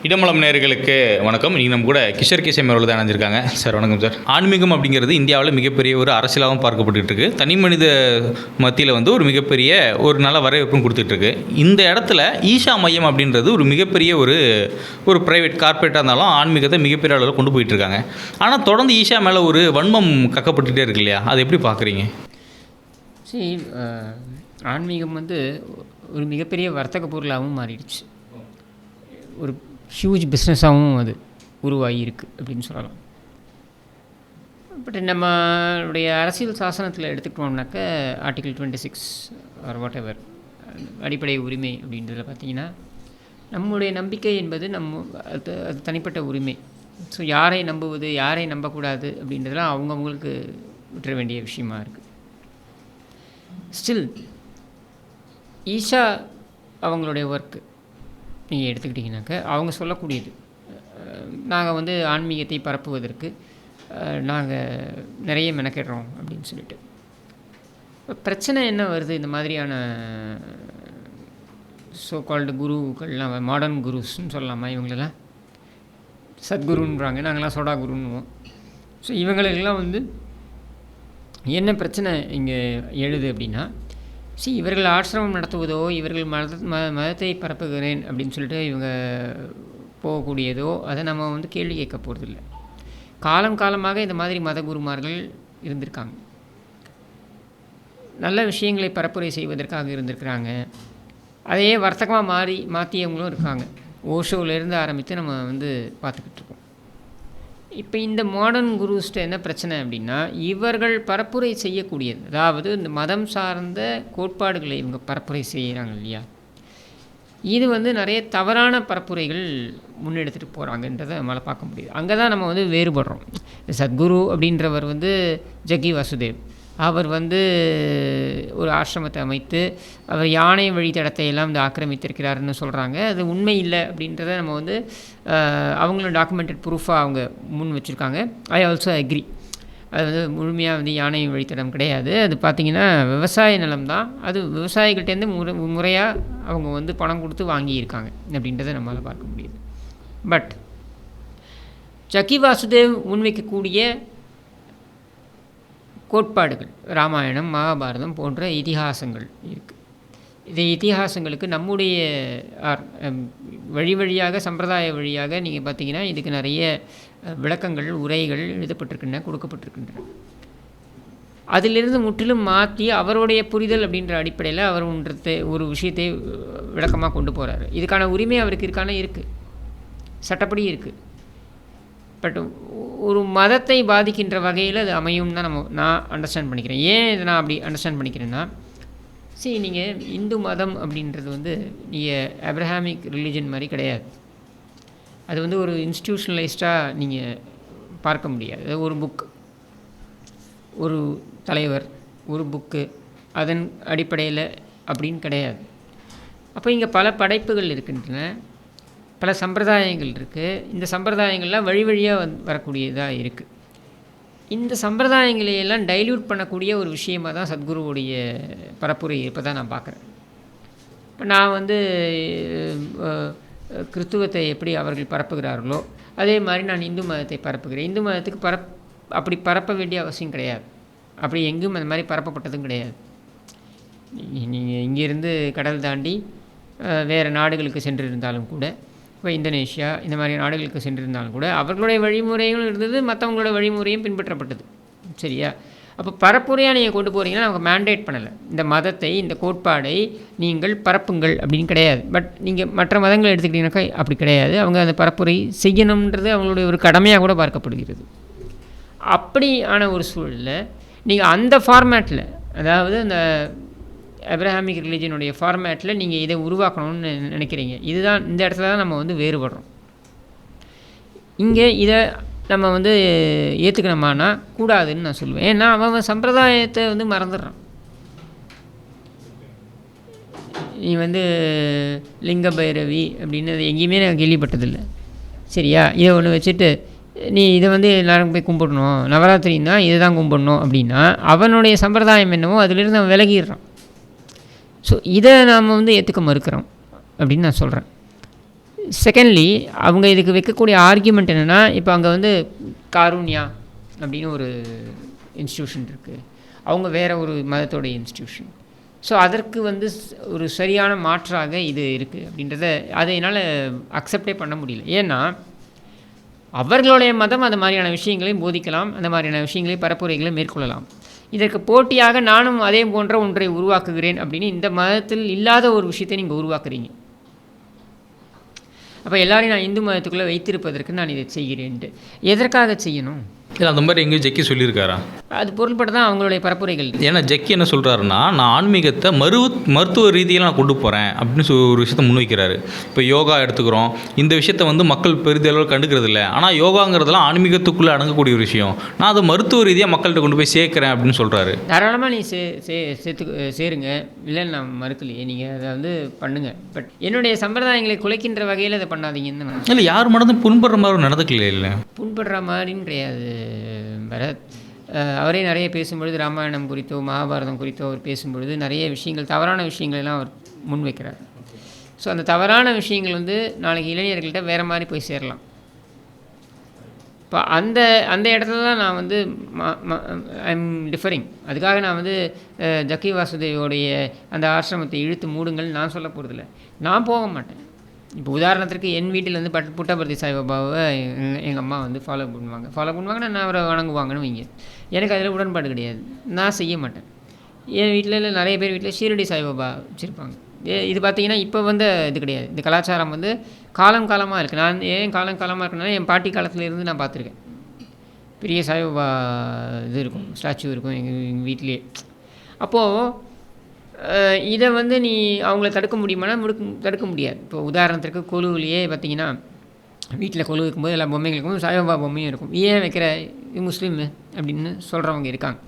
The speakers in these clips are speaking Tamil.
இடமலம் நேயர்களுக்கு வணக்கம். நீங்கள் நம்ம கூட கிஷோர் கேசம் அவர்கள் தான் இணைஞ்சிருக்காங்க. சார் வணக்கம் சார். ஆன்மீகம் அப்படிங்கிறது இந்தியாவில் மிகப்பெரிய ஒரு அரசியலாகவும் பார்க்கப்பட்டு இருக்கு. தனி மனித மத்தியில் ஒரு மிகப்பெரிய ஒரு நல்ல வரவேற்பும் கொடுத்துட்ருக்கு. இந்த இடத்துல ஈஷா மையம் அப்படின்றது ஒரு மிகப்பெரிய ஒரு ப்ரைவேட் கார்பரேட்டாக இருந்தாலும் ஆன்மீகத்தை மிகப்பெரிய அளவில் கொண்டு போயிட்டுருக்காங்க. ஆனால் தொடர்ந்து ஈஷா மேலே ஒரு வன்மம் கக்கப்பட்டுகிட்டே இருக்கு இல்லையா? அதை எப்படி பார்க்குறீங்க? சரி, ஆன்மீகம் ஒரு மிகப்பெரிய வர்த்தக பொருளாகவும் மாறிடுச்சு. ஒரு ஹியூஜ் பிஸ்னஸாகவும் அது உருவாகியிருக்கு அப்படின்னு சொல்லலாம். பட் நம்மளுடைய அரசியல் சாசனத்தில் எடுத்துக்கிட்டோம்னாக்க ஆர்டிகிள் 26 ஆர் வாட் எவர் அடிப்படை உரிமை அப்படின்றதில் பார்த்திங்கன்னா, நம்முடைய நம்பிக்கை என்பது அது தனிப்பட்ட உரிமை. ஸோ யாரை நம்புவது யாரை நம்பக்கூடாது அப்படின்றதெல்லாம் அவங்கவுங்களுக்கு விட்டுற வேண்டிய விஷயமா இருக்குது. ஸ்டில் ஈஷா அவங்களுடைய ஒர்க்கு நீங்கள் எடுத்துக்கிட்டிங்கனாக்க அவங்க சொல்லக்கூடியது, நாங்கள் ஆன்மீகத்தை பரப்புவதற்கு நாங்கள் நிறைய மெனக்கிடுறோம் அப்படின்னு சொல்லிட்டு. பிரச்சனை என்ன வருது? இந்த மாதிரியான ஸோ கால்டு குருக்கள்லாம், மாடர்ன் குருஸ்ன்னு சொல்லலாமா, இவங்களெல்லாம் சத்குருன்றாங்க, நாங்கள்லாம் சோடா குருன்னுவோம். ஸோ இவங்களுக்கெல்லாம் என்ன பிரச்சனை இங்கே எழுது அப்படின்னா, இவர்கள் ஆசிரமம் நடத்துவதோ, இவர்கள் மதத்தை பரப்புகிறேன் அப்படின்னு சொல்லிட்டு இவங்க போகக்கூடியதோ அதை நம்ம கேள்வி கேட்க போகிறதில்ல. காலமாக இந்த மாதிரி மத குருமார்கள் இருந்திருக்காங்க. நல்ல விஷயங்களை பரப்புரை செய்வதற்காக இருந்திருக்கிறாங்க. அதையே வர்த்தகமாக மாற்றியவங்களும் இருக்காங்க. ஓஷோவிலேருந்து ஆரம்பித்து நம்ம பார்த்துக்கிட்டு இருக்கோம். இப்போ இந்த மாடர்ன் குருஸ்ட்ட என்ன பிரச்சனை அப்படின்னா, இவர்கள் பரப்புரை செய்யக்கூடியது, அதாவது இந்த மதம் சார்ந்த கோட்பாடுகளை இவங்க பரப்புரை செய்கிறாங்க இல்லையா, இது நிறைய தவறான பரப்புரைகள் முன்னெடுத்துகிட்டு போகிறாங்கன்றதை நம்மளால் பார்க்க முடியுது. அங்கே தான் நம்ம வேறுபடுறோம். சத்குரு அப்படின்றவர் ஜக்கி வாசுதேவ், அவர் ஒரு ஆசிரமத்தை அமைத்து அவர் யானை வழித்தடத்தை எல்லாம் ஆக்கிரமித்திருக்கிறாருன்னு சொல்கிறாங்க. அது உண்மை இல்லை அப்படின்றத நம்ம அவங்களும் டாக்குமெண்டட் ப்ரூஃபாக அவங்க முன் வச்சுருக்காங்க. I also agri. அது முழுமையாக யானை வழித்தடம் கிடையாது. அது பார்த்திங்கன்னா விவசாய நிலம் தான். அது விவசாயிகள்டேருந்து முறையாக அவங்க பணம் கொடுத்து வாங்கியிருக்காங்க அப்படின்றத நம்மளால் பார்க்க முடியுது. பட் ஜக்கி வாசுதேவ் முன்வைக்கக்கூடிய கோட்பாடுகள், ராமாயணம், மகாபாரதம் போன்ற இதிகாசங்கள் இருக்குது. இந்த இதிகாசங்களுக்கு நம்முடைய வழியாக சம்பிரதாய வழியாக நீங்கள் பார்த்தீங்கன்னா இதுக்கு நிறைய விளக்கங்கள், உரைகள் எழுதப்பட்டிருக்கின்றன, கொடுக்கப்பட்டிருக்கின்றன. அதிலிருந்து முற்றிலும் மாற்றி அவருடைய புரிதல் அப்படின்ற அடிப்படையில் அவர் ஒரு விஷயத்தை விளக்கமாக கொண்டு போகிறாரு. இதுக்கான உரிமை அவருக்கு இருக்குது, சட்டப்படி இருக்குது. பட் ஒரு மதத்தை பாதிக்கின்ற வகையில் அது அமையும் தான் நான் அண்டர்ஸ்டாண்ட் பண்ணிக்கிறேன். ஏன் இதை நான் அப்படி அண்டர்ஸ்டாண்ட் பண்ணிக்கிறேன்னா, நீங்கள் இந்து மதம் அப்படின்றது நீங்கள் அப்ரஹாமிக் ரிலீஜன் மாதிரி கிடையாது. அது ஒரு இன்ஸ்டிடியூஷனலைஸ்டாக நீங்கள் பார்க்க முடியாது. ஒரு புக், ஒரு தலைவர், ஒரு புக்கு, அதன் அடிப்படையில் அப்படின்னு கிடையாது. அப்போ இங்கே பல படைப்புகள் இருக்கின்றன, பல சம்பிரதாயங்கள் இருக்குது. இந்த சம்பிரதாயங்கள்லாம் வழியாக வரக்கூடியதாக இருக்குது. இந்த சம்பிரதாயங்களையெல்லாம் டைல்யூட் பண்ணக்கூடிய ஒரு விஷயமாக தான் சத்குருவுடைய பரப்புரை இருப்பதாக நான் பார்க்குறேன். இப்போ நான் கிறிஸ்துவத்தை எப்படி அவர்கள் பரப்புகிறார்களோ அதே மாதிரி நான் இந்து மதத்தை பரப்புகிறேன். இந்து மதத்துக்கு அப்படி பரப்ப வேண்டிய அவசியம் கிடையாது. அப்படி எங்கும் அந்த மாதிரி பரப்பப்பட்டதும் கிடையாது. நீங்கள் இங்கேருந்து கடல் தாண்டி வேறு நாடுகளுக்கு சென்றிருந்தாலும் கூட, இப்போ இந்தோனேஷியா இந்த மாதிரி நாடுகளுக்கு சென்றிருந்தாலும் கூட அவர்களுடைய வழிமுறைகளும் இருந்தது, மற்றவங்களோட வழிமுறையும் பின்பற்றப்பட்டது. சரியா? அப்போ பரப்புரையாக நீங்கள் கொண்டு போகிறீங்கன்னா நமக்கு மேண்டேட் பண்ணலை, இந்த மதத்தை, இந்த கோட்பாடை நீங்கள் பரப்புங்கள் அப்படின்னு கிடையாது. பட் நீங்கள் மற்ற மதங்கள் எடுத்துக்கிட்டீங்கன்னாக்கா அப்படி கிடையாது. அவங்க அந்த பரப்புரை செய்யணுன்றது அவங்களுடைய ஒரு கடமையாக கூட பார்க்கப்படுகிறது. அப்படியான ஒரு சூழலில் நீங்கள் அந்த ஃபார்மேட்டில், அதாவது அந்த அப்ரஹாமிக் ரிலீஜனுடைய ஃபார்மேட்டில் நீங்கள் இதை உருவாக்கணும்னு நினைக்கிறீங்க. இதுதான் இந்த இடத்துல தான் நம்ம வேறுபடுறோம். இங்கே இதை நம்ம ஏற்றுக்கணுமானா கூடாதுன்னு நான் சொல்லுவேன். ஏன்னா அவன் சம்பிரதாயத்தை மறந்துடுறான். நீ லிங்க பைரவி அப்படின்னு எங்கேயுமே நான் கேள்விப்பட்டதில்லை. சரியா? இதை ஒன்று வச்சுட்டு நீ இதை எல்லோரும் போய் கும்பிடணும், நவராத்திரின்னா இதை தான் கும்பிடணும் அப்படின்னா அவனுடைய சம்பிரதாயம் என்னவோ அதிலிருந்து அவன் விலகிடுறான். ஸோ இதை நாம் ஏற்றுக்க மறுக்கிறோம் அப்படின்னு நான் சொல்கிறேன். செகண்ட்லி அவங்க இதுக்கு வைக்கக்கூடிய ஆர்கியூமெண்ட் என்னென்னா, இப்போ அங்கே வந்து காருண்யா அப்படின்னு ஒரு இன்ஸ்டியூஷன் இருக்குது, அவங்க வேறு ஒரு மதத்தோடைய இன்ஸ்டியூஷன். ஸோ அதற்கு வந்து ஒரு சரியான மாற்றாக இது இருக்குது அப்படின்றத அதை என்னால் அக்செப்டே பண்ண முடியல. ஏன்னா அவர்களுடைய மதம் அந்த மாதிரியான விஷயங்களையும் போதிக்கலாம், அந்த மாதிரியான விஷயங்களை பரப்புரைகளை மேற்கொள்ளலாம். இதற்கு போட்டியாக நானும் அதே போன்ற ஒன்றை உருவாக்குகிறேன் அப்படின்னு இந்த மதத்தில் இல்லாத ஒரு விஷயத்தை நீங்கள் உருவாக்குறீங்க. அப்போ எல்லாரையும் நான் இந்து மதத்துக்குள்ளே வைத்திருப்பதற்கு நான் இதை செய்கிறேன்ட்டு எதற்காக செய்யணும்? இல்லை அந்த மாதிரி எங்கேயும் ஜக்கி சொல்லியிருக்காரா? அது பொருள்பட்டு தான் அவங்களுடைய பரப்புரைகள். ஏன்னா ஜக்கி என்ன சொல்கிறாருன்னா, நான் ஆன்மீகத்தை மருத்துவ ரீதியில் நான் கொண்டு போகிறேன் அப்படின்னு ஒரு விஷயத்தை முன்வைக்கிறாரு. இப்போ யோகா எடுத்துக்கிறோம், இந்த விஷயத்தை வந்து மக்கள் பெரிதளவில் கண்டுக்கிறது இல்லை. ஆனால் யோகாங்கிறதுலாம் ஆன்மீகத்துக்குள்ளே அடங்கக்கூடிய ஒரு விஷயம், நான் அதை மருத்துவ ரீதியாக மக்கள்கிட்ட கொண்டு போய் சேர்க்குறேன் அப்படின்னு சொல்கிறாரு. தாராளமாக நீ சேருங்க, இல்லைன்னு நான் மறுக்கலையே, நீங்கள் அதை வந்து பண்ணுங்கள். பட் என்னுடைய சம்பிரதாயங்களை குலைக்கின்ற வகையில் அதை பண்ணாதீங்கன்னு நான் இல்லை. யார் மனதும் புண்படுற மாதிரி நடந்துக்கல. இல்லை புண்படுற மாதிரின்னு கிடையாது பரத். அவரே நிறைய பேசும்பொழுது ராமாயணம் குறித்தோ மகாபாரதம் குறித்தோ அவர் பேசும்பொழுது நிறைய விஷயங்கள், தவறான விஷயங்களெல்லாம் அவர் முன்வைக்கிறார். ஸோ அந்த தவறான விஷயங்கள் வந்து நாளைக்கு இளைஞர்கள்ட்ட வேறு மாதிரி போய் சேரலாம். இப்போ அந்த அந்த இடத்துல தான் நான் வந்து ஐம் டிஃபரிங். அதுக்காக நான் வந்து ஜக்கி வாசுதேவோடைய அந்த ஆசிரமத்தை இழுத்து மூடுங்கள் நான் சொல்ல போகிறதில்ல, நான் போக மாட்டேன். இப்போ உதாரணத்திற்கு என் வீட்டில் வந்து புட்டபர்த்தி சாய்பாபாவை எங்கள் அம்மா வந்து ஃபாலோ பண்ணுவாங்கன்னா நான் அவரை வணங்குவாங்கன்னு வைங்க. எனக்கு அதில் உடன்பாடு கிடையாது, நான் செய்ய மாட்டேன். என் வீட்டில் நிறைய பேர் வீட்டில் ஷீரடி சாய்பாபா வச்சுருப்பாங்க. இது பார்த்திங்கன்னா இப்போ வந்து இது கிடையாது. இந்த கலாச்சாரம் வந்து காலமாக இருக்குது. நான் ஏன் காலமாக இருக்குன்னா, என் பாட்டி காலத்துலேருந்து நான் பார்த்துருக்கேன். பெரிய சாய்பாபா இது இருக்கும், ஸ்டாச்சு இருக்கும் எங்கள் வீட்லேயே. அப்போது இதை வந்து நீ அவங்கள தடுக்க முடியுமானா தடுக்க முடியாது. இப்போ உதாரணத்திற்கு கொலுவிலேயே பார்த்திங்கன்னா, வீட்டில் கொலு வைக்கும்போது எல்லா பொம்மைகள் இருக்கும்போது சாய்பாபா பொம்மையும் இருக்கும். ஏன் வைக்கிற, இது முஸ்லீம் அப்படின்னு சொல்கிறவங்க இருக்காங்க.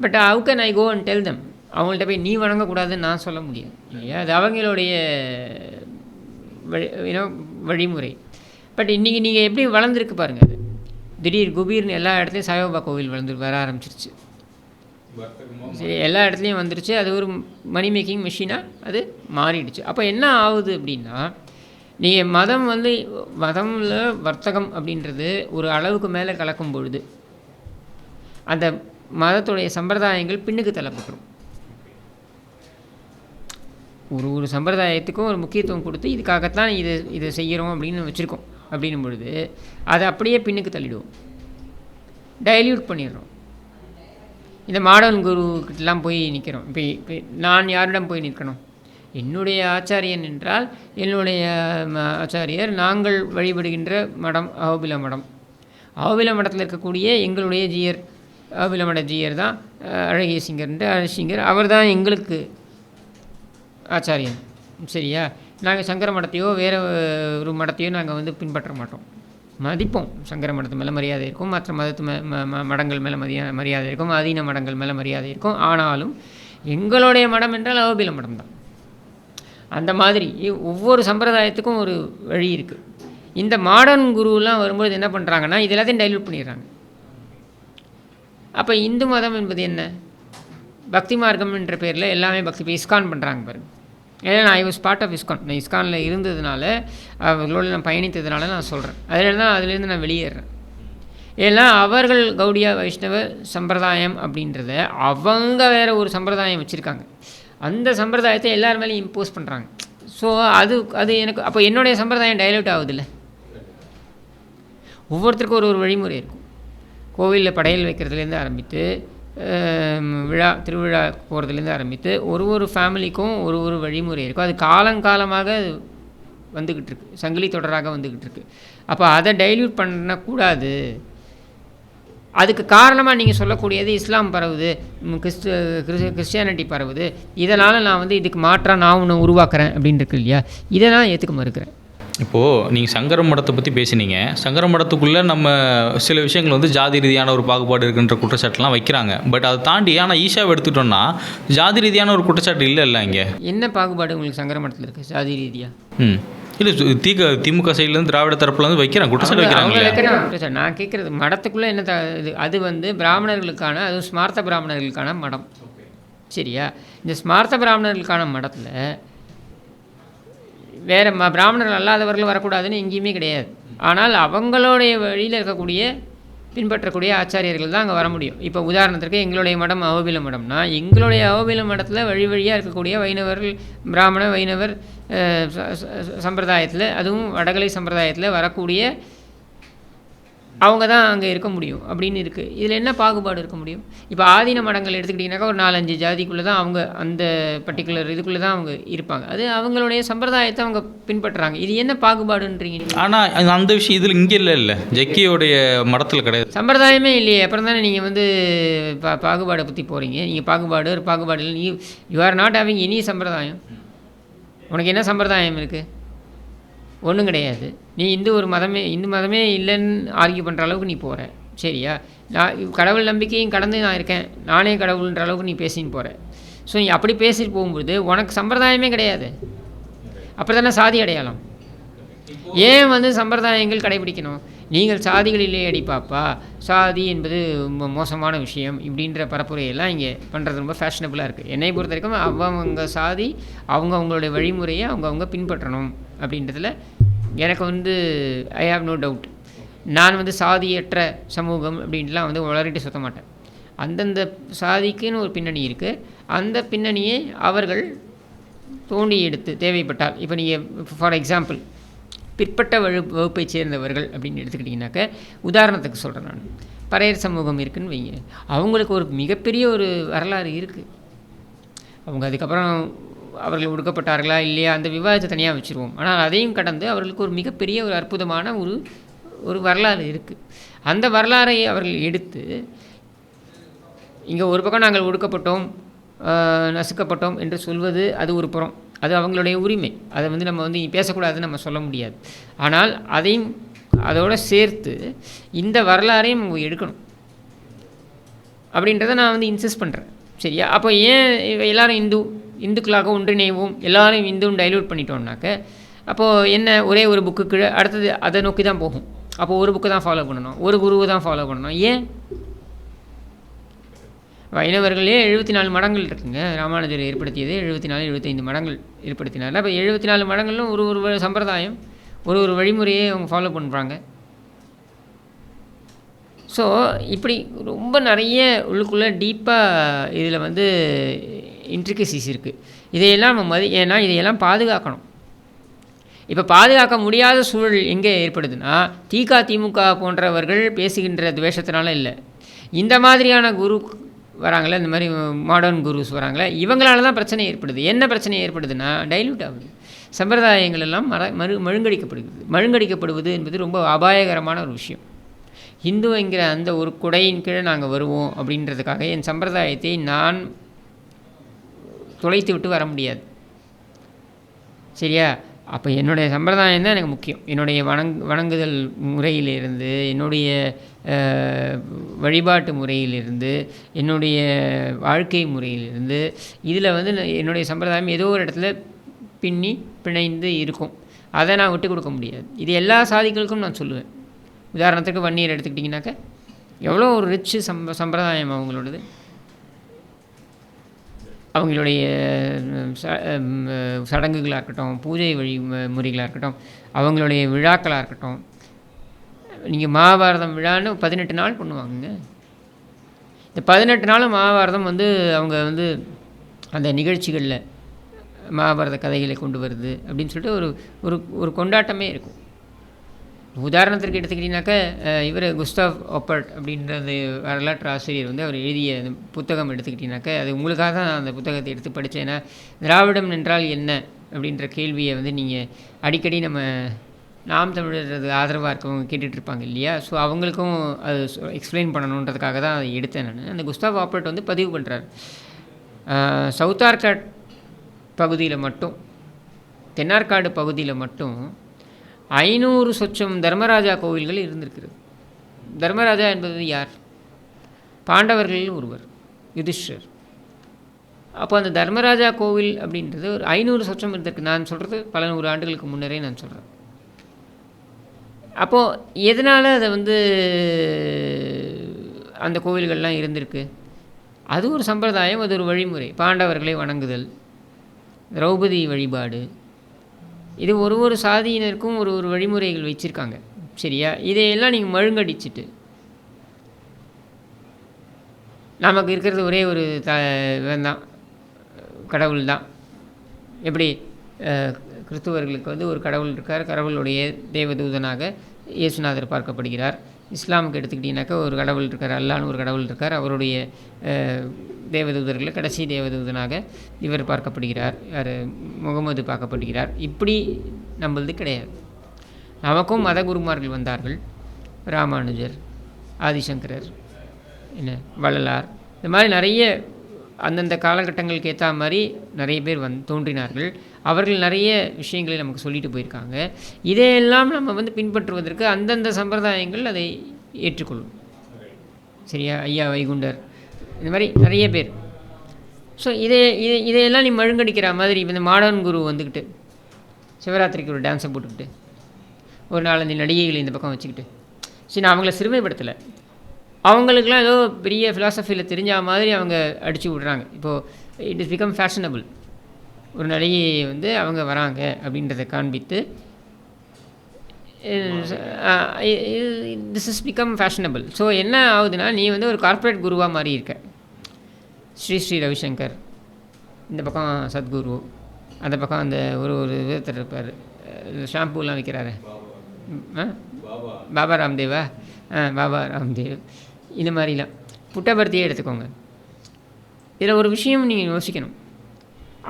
But how can I go and tell them? அவங்கள்ட்ட போய் நீ வணங்கக்கூடாதுன்னு நான் சொல்ல முடியாது இல்லையா? அது அவங்களுடைய வழிமுறை. பட் இன்றைக்கி நீங்கள் எப்படி வளர்ந்துருக்கு பாருங்கள். அது திடீர் குபீர்னு எல்லா இடத்துலையும் சாய்பாபா கோவில் வர ஆரம்பிச்சிருச்சு. சரி, எல்லா இடத்துலையும் வந்துருச்சு. அது ஒரு மணி மேக்கிங் மிஷினாக அது மாறிடுச்சு. அப்போ என்ன ஆகுது அப்படின்னா, நீங்கள் மதமில் வர்த்தகம் அப்படின்றது ஒரு அளவுக்கு மேலே கலக்கும் பொழுது அந்த மதத்துடைய சம்பிரதாயங்கள் பின்னுக்கு தள்ளப்பட்டுரும். ஒரு சம்பிரதாயத்துக்கும் ஒரு முக்கியத்துவம் கொடுத்து இதுக்காகத்தான் இதை செய்கிறோம் அப்படின்னு வச்சுருக்கோம் அப்படின்னும் பொழுது அதை அப்படியே பின்னுக்கு தள்ளிடுவோம், டைல்யூட் பண்ணிடுறோம். இந்த மாடர்ன் குருக்கிட்டலாம் போய் நிற்கிறோம். இப்போ நான் யாரிடம் போய் நிற்கணும்? என்னுடைய ஆச்சாரியன் என்றால் என்னுடைய ஆச்சாரியர், நாங்கள் வழிபடுகின்ற மடம் அஹோபில மடம். அஹோபில மடத்தில் இருக்கக்கூடிய எங்களுடைய ஜீயர், அஹோபில மட ஜீயர் தான் அழகிய சிங்கர்ன்ட்டு அழகிங்கர், அவர் தான் எங்களுக்கு ஆச்சாரியன். சரியா? நாங்கள் சங்கர மடத்தையோ வேறு ஒரு மடத்தையோ நாங்கள் வந்து பின்பற்ற மாட்டோம். மதிப்போம். சங்கர மடத்து மேலே மரியாதை இருக்கும், மற்ற மதத்து மடங்கள் மேலே மரியாதை இருக்கும், அதீன மடங்கள் மேலே மரியாதை இருக்கும். ஆனாலும் எங்களுடைய மடம் என்றால் அஹோபில மடம் தான். அந்த மாதிரி ஒவ்வொரு சம்பிரதாயத்துக்கும் ஒரு வழி இருக்குது. இந்த மாடர்ன் குருவெலாம் வரும்போது என்ன பண்ணுறாங்கன்னா, இது எல்லாத்தையும் டைல்யூட் பண்ணிடுறாங்க. அப்போ இந்து மதம் என்பது என்ன? பக்தி மார்க்கம் என்ற பேரில் எல்லாமே பக்தி. இப்போ இஸ்கான் பண்ணுறாங்க பாருங்க. ஏன்னா நான் I was part of ISKCON. நான் இஸ்கானில் இருந்ததுனால, அவர்களோடு நான் பயணித்ததுனால நான் சொல்கிறேன். அதுலேருந்து நான் வெளியேறேன். ஏன்னா அவர்கள் கௌடியா வைஷ்ணவ சம்பிரதாயம் அப்படின்றத அவங்க வேறு ஒரு சம்பிரதாயம் வச்சுருக்காங்க. அந்த சம்பிரதாயத்தை எல்லார் மேலேயும் இம்போஸ் பண்ணுறாங்க. ஸோ அது எனக்கு அப்போ என்னுடைய சம்பிரதாயம் டைல்யூட் ஆகுதில்ல. ஒவ்வொருத்தருக்கும் ஒரு வழிமுறை இருக்கும். கோவிலில் படையல் வைக்கிறதுலேருந்து ஆரம்பித்து திருவிழா போகிறதுலேருந்து ஆரம்பித்து ஒரு ஃபேமிலிக்கும் ஒரு வழிமுறை இருக்கும். அது காலங்காலமாக வந்துக்கிட்டு இருக்குது, சங்கிலி தொடராக வந்துக்கிட்டு இருக்குது. அப்போ அதை டைல்யூட் பண்ணக்கூடாது. அதுக்கு காரணமாக நீங்கள் சொல்லக்கூடியது இஸ்லாம் பரவுது, கிறிஸ்டியானிட்டி பரவுது, இதனால் நான் வந்து இதுக்கு மாற்றாக நான் ஒன்று உருவாக்குறேன் அப்படின்னு இருக்கு இல்லையா? இதை நான் ஏற்றுக்க மறுக்கிறேன். இப்போது நீங்கள் சங்கர மடத்தை பற்றி பேசினீங்க. சங்கர மடத்துக்குள்ளே நம்ம சில விஷயங்கள் வந்து ஜாதி ரீதியான ஒரு பாகுபாடு இருக்குன்ற குற்றச்சாட்டுலாம் வைக்கிறாங்க. பட் அதை தாண்டி ஆனால் ஈஷாவை எடுத்துட்டோம்னா ஜாதி ரீதியான ஒரு குற்றச்சாட்டு இல்லை இங்கே. என்ன பாகுபாடு உங்களுக்கு சங்கர மடத்தில் இருக்குது ஜாதி ரீதியாக? இல்லை, திமுக சைட்லேருந்து திராவிட தரப்புலேருந்து வைக்கிறாங்க, குற்றச்சாட்டு வைக்கிறாங்க. நான் கேட்குறது மடத்துக்குள்ளே என்ன இது? அது வந்து பிராமணர்களுக்கான, அதுவும் ஸ்மார்த்த பிராமணர்களுக்கான மடம். சரியா? இந்த ஸ்மார்த்த பிராமணர்களுக்கான மடத்தில் வேறு பிராமணர்கள் அல்லாதவர்கள் வரக்கூடாதுன்னு எங்கேயுமே கிடையாது. ஆனால் அவங்களுடைய வழியில் இருக்கக்கூடிய பின்பற்றக்கூடிய ஆச்சாரியர்கள் தான் அங்கே வர முடியும். இப்போ உதாரணத்திற்கு எங்களுடைய மடம் அவபில மடம்னா, எங்களுடைய அவபில மடத்தில் வழி வழியாக இருக்கக்கூடிய வைணவர்கள், பிராமண வைணவர் சம்பிரதாயத்தில், அதுவும் வடகலை சம்பிரதாயத்தில் வரக்கூடிய அவங்க தான் அங்கே இருக்க முடியும் அப்படின்னு இருக்குது. இதில் என்ன பாகுபாடு இருக்க முடியும்? இப்போ ஆதீன மடங்கள் எடுத்துக்கிட்டிங்கனாக்கா ஒரு 4-5 ஜாதிக்குள்ளே தான் அவங்க அந்த பர்டிகுலர் இதுக்குள்ளே தான் அவங்க இருப்பாங்க. அது அவங்களுடைய சம்பிரதாயத்தை அவங்க பின்பற்றுறாங்க. இது என்ன பாகுபாடுன்றீங்க? ஆனால் அந்த விஷயம் இதில் இங்கே இல்லை ஜக்கியோடைய மடத்தில் கிடையாது. சம்பிரதாயமே இல்லையே, அப்புறம் தானே நீங்கள் வந்து பாகுபாடை பற்றி போகிறீங்க. நீங்கள் பாகுபாடு இல்லை, நீ you are not having any சம்பிரதாயம். உனக்கு என்ன சம்பிரதாயம் இருக்குது? ஒன்றும் கிடையாது. நீ இந்து மதமே இல்லைன்னு ஆர்கியூ பண்ணுற அளவுக்கு நீ போகிற, சரியா? நான் கடவுள் நம்பிக்கையும் கடந்து நான் இருக்கேன், நானே கடவுள்ன்ற அளவுக்கு நீ பேசின்னு போகிற. ஸோ நீ அப்படி பேசிட்டு போகும்போது உனக்கு சம்பிரதாயமே கிடையாது. அப்படி தானே சாதி அடையாளம். ஏன் வந்து சம்பிரதாயங்கள் கடைபிடிக்கணும்? நீங்கள் சாதிகளிலே அடிப்பாப்பா, சாதி என்பது மோசமான விஷயம் இப்படின்ற பரப்புரையெல்லாம் இங்கே பண்ணுறது ரொம்ப ஃபேஷனபுளாக இருக்குது. என்னை பொறுத்த வரைக்கும் அவங்க சாதி அவங்களுடைய வழிமுறையை அவங்க பின்பற்றணும் அப்படின்றதுல எனக்கு வந்து ஐ ஹாவ் நோ டவுட். நான் வந்து சாதியற்ற சமூகம் அப்படின்ட்டுலாம் வந்து வளரிட்டு சுத்த மாட்டேன். அந்தந்த சாதிக்குன்னு ஒரு பின்னணி இருக்குது. அந்த பின்னணியை அவர்கள் தோண்டி எடுத்து தேவைப்பட்டால், இப்போ நீங்கள் ஃபார் எக்ஸாம்பிள் பிற்பட்ட வகுப்பை சேர்ந்தவர்கள் அப்படின்னு எடுத்துக்கிட்டிங்கனாக்க, உதாரணத்துக்கு சொல்கிறேன், நான் பறையர் சமூகம் இருக்குதுன்னு வைங்க. அவங்களுக்கு ஒரு மிகப்பெரிய ஒரு வரலாறு இருக்குது. அவங்க அதுக்கப்புறம் அவர்கள் ஒடுக்கப்பட்டார்களா இல்லையா அந்த விவாதத்தை தனியாக வச்சுருவோம். ஆனால் அதையும் கடந்து அவர்களுக்கு ஒரு மிகப்பெரிய ஒரு அற்புதமான ஒரு வரலாறு இருக்குது. அந்த வரலாறை அவர்கள் எடுத்து இங்கே ஒரு பக்கம் நாங்கள் ஒடுக்கப்பட்டோம், நசுக்கப்பட்டோம் என்று சொல்வது அது ஒரு புறம், அது அவங்களுடைய உரிமை. அதை வந்து நம்ம வந்து பேசக்கூடாதுன்னு நம்ம சொல்ல முடியாது. ஆனால் அதையும் அதோடு சேர்த்து இந்த வரலாறையும் அவங்க எடுக்கணும் அப்படின்றத நான் வந்து இன்சிஸ்ட் பண்ணுறேன், சரியா? அப்போ ஏன் எல்லோரும் இந்துக்களாக ஒன்றிணைவோம், எல்லோரும் இந்துன்னு டைல்யூட் பண்ணிட்டோம்னாக்க, அப்போது என்ன, ஒரே ஒரு புக்கு அடுத்தது அதை நோக்கி தான் போகும். அப்போ ஒரு புக்கு தான் ஃபாலோ பண்ணணும், ஒரு குருவை தான் ஃபாலோ பண்ணணும். ஏன்? வைணவர்களே 74 மடங்கள் இருக்குங்க. ராமானுஜர் ஏற்படுத்தியது 74-75 மடங்கள் ஏற்படுத்தினார். அப்போ 74 மடங்களும் ஒரு சம்பிரதாயம், ஒரு வழிமுறையை அவங்க ஃபாலோ பண்ணுறாங்க. ஸோ இப்படி ரொம்ப நிறைய உள்ளுக்குள்ளே டீப்பாக இதில் வந்து இன்ட்ரிகசிஸ் இருக்குது. இதையெல்லாம் நம்ம ஏன்னா இதையெல்லாம் பாதுகாக்கணும். இப்போ பாதுகாக்க முடியாத சூழல் எங்கே ஏற்படுதுன்னா, திமுக போன்றவர்கள் பேசுகின்ற துவேஷத்தினால இல்லை, இந்த மாதிரியான குரு வராங்களே, இந்த மாதிரி மாடர்ன் குருஸ் வராங்களே, இவங்களால தான் பிரச்சனை ஏற்படுது. என்ன பிரச்சனை ஏற்படுதுன்னா, டைல்யூட் ஆகுது, சம்பிரதாயங்கள் எல்லாம் மழுங்கடிக்கப்படுவது என்பது ரொம்ப அபாயகரமான ஒரு விஷயம். ஹிந்துங்கிற அந்த ஒரு குடையின் கீழே நாங்கள் வருவோம் அப்படின்றதுக்காக என் சம்பிரதாயத்தை நான் தொலைத்து விட்டு வர முடியாது, சரியா? அப்போ என்னுடைய சம்பிரதாயம் தான் எனக்கு முக்கியம். என்னுடைய வணங்குதல் முறையிலிருந்து, என்னுடைய வழிபாட்டு முறையிலிருந்து, என்னுடைய வாழ்க்கை முறையிலிருந்து, இதில் வந்து என்னுடைய சம்பிரதாயம் ஏதோ ஒரு இடத்துல பிணைந்து இருக்கும். அதை நான் விட்டு கொடுக்க முடியாது. இது எல்லா சாதிகளுக்கும் நான் சொல்லுவேன். உதாரணத்துக்கு வன்னியர் எடுத்துக்கிட்டிங்கனாக்க எவ்வளோ ஒரு ரிச் சம்பிரதாயம் அவங்களோடது. அவங்களுடைய சடங்குகளாக இருக்கட்டும், பூஜை முறைகளாக இருக்கட்டும், அவங்களுடைய விழாக்களாக இருக்கட்டும். நீங்கள் மகாபாரதம் விழான்னு 18 நாள் பண்ணுவாங்க. இந்த 18 நாளும் மகாபாரதம் வந்து அவங்க வந்து அந்த நிகழ்ச்சிகளில் மகாபாரத கதைகளை கொண்டு வருது அப்படின்னு சொல்லிட்டு ஒரு கொண்டாட்டமே இருக்கும். உதாரணத்திற்கு எடுத்துக்கிட்டிங்கனாக்கா, இவர் குஸ்டாவ் ஓப்பர்ட் அப்படின்றது வரலாற்று ஆசிரியர் வந்து அவர் எழுதிய அந்த புத்தகம் எடுத்துக்கிட்டிங்கனாக்கா, அது உங்களுக்காக தான் அந்த புத்தகத்தை எடுத்து படித்தேன். ஏன்னா திராவிடம் என்றால் என்ன அப்படின்ற கேள்வியை வந்து நீங்கள் அடிக்கடி நாம் தமிழர் ஆதரவாக இருக்கவங்க கேட்டுட்ருப்பாங்க இல்லையா? ஸோ அவங்களுக்கும் அது எக்ஸ்பிளைன் பண்ணணுன்றதுக்காக தான் அதை எடுத்தேன் நான். அந்த குஸ்டாவ் ஆப்பர்ட் வந்து பதிவு பண்ணுறார், சவுத் ஆர்காட் பகுதியில் மட்டும், தென்னார்காடு பகுதியில் மட்டும் 500 சொச்சம் தர்மராஜா கோவில்கள் இருந்திருக்கிறது. தர்மராஜா என்பது யார்? பாண்டவர்களில் ஒருவர், யுதிஷ்டர். அப்போ அந்த தர்மராஜா கோவில் அப்படின்றது ஒரு 500 சொச்சம் இருந்திருக்கு. நான் சொல்கிறது பல 100 ஆண்டுகளுக்கு முன்னரே நான் சொல்கிறேன். அப்போது எதனால் அதை வந்து அந்த கோவில்கள்லாம் இருந்திருக்கு? அது ஒரு சம்பிரதாயம், அது ஒரு வழிமுறை. பாண்டவர்களை வணங்குதல், திரௌபதி வழிபாடு, இது ஒரு ஒரு சாதியினருக்கும் ஒரு ஒரு வழிமுறைகள் வச்சுருக்காங்க. சரியா? இதையெல்லாம் நீங்கள் மழுங்கடிச்சிட்டு நமக்கு இருக்கிறது ஒரே ஒரு இவன் தான், கடவுள் தான். எப்படி கிறிஸ்துவர்களுக்கு வந்து ஒரு கடவுள் இருக்கார், கடவுளுடைய தேவதூதனாக இயேசுநாதர் பார்க்கப்படுகிறார். இஸ்லாமுக்கு எடுத்துக்கிட்டிங்கனாக்கா ஒரு கடவுள் இருக்கார், அல்லான்னு ஒரு கடவுள் இருக்கார். அவருடைய தேவதூதர்களில் கடைசி தேவதூதனாக இவர் பார்க்கப்படுகிறார், யார், முகமது பார்க்கப்படுகிறார். இப்படி நம்மளது கிடையாது. நமக்கும் மத குருமார்கள் வந்தார்கள். ராமானுஜர், ஆதிசங்கரர், என்ன வள்ளலார், இந்த மாதிரி நிறைய அந்தந்த காலகட்டங்களுக்கு ஏற்ற மாதிரி நிறைய பேர் தோன்றினார்கள். அவர்கள் நிறைய விஷயங்களை நமக்கு சொல்லிட்டு போயிருக்காங்க. இதையெல்லாம் நம்ம வந்து பின்பற்றுவதற்கு அந்தந்த சம்பிரதாயங்கள் அதை ஏற்றுக்கொள்ளும். சரியா? ஐயா வைகுண்டர், இந்த மாதிரி நிறைய பேர். ஸோ இதையெல்லாம் நீ மழுங்கடிக்கிற மாதிரி இந்த மாடர்ன் குரு வந்துக்கிட்டு சிவராத்திரிக்கு ஒரு டான்ஸை போட்டுக்கிட்டு ஒரு 4-5 நடிகைகளை இந்த பக்கம் வச்சுக்கிட்டு, சரி நான் அவங்கள சிறுமைப்படுத்தலை, அவங்களுக்கெல்லாம் ஏதோ பெரிய ஃபிலாசபியில் தெரிஞ்ச மாதிரி அவங்க அடித்து விட்றாங்க. இப்போது இட் இஸ் பிகம் ஃபேஷனபிள். ஒரு நடிகை வந்து அவங்க வராங்க அப்படின்றத காண்பித்து this is become fashionable. So என்ன ஆகுதுன்னா, நீ வந்து ஒரு கார்ப்பரேட் குருவாக மாறி இருக்க. ஸ்ரீ ரவிசங்கர், இந்த பக்கம் சத்குரு, அந்த பக்கம் அந்த ஒரு விதத்தில் இருப்பார், ஷாம்பூலாம் விற்கிறாரு, பாபா ராம்தேவா, பாபா ராம்தேவ், இந்த மாதிரிலாம். புட்டபர்த்தியே எடுத்துக்கோங்க. இதில் ஒரு விஷயம் நீங்கள் யோசிக்கணும்.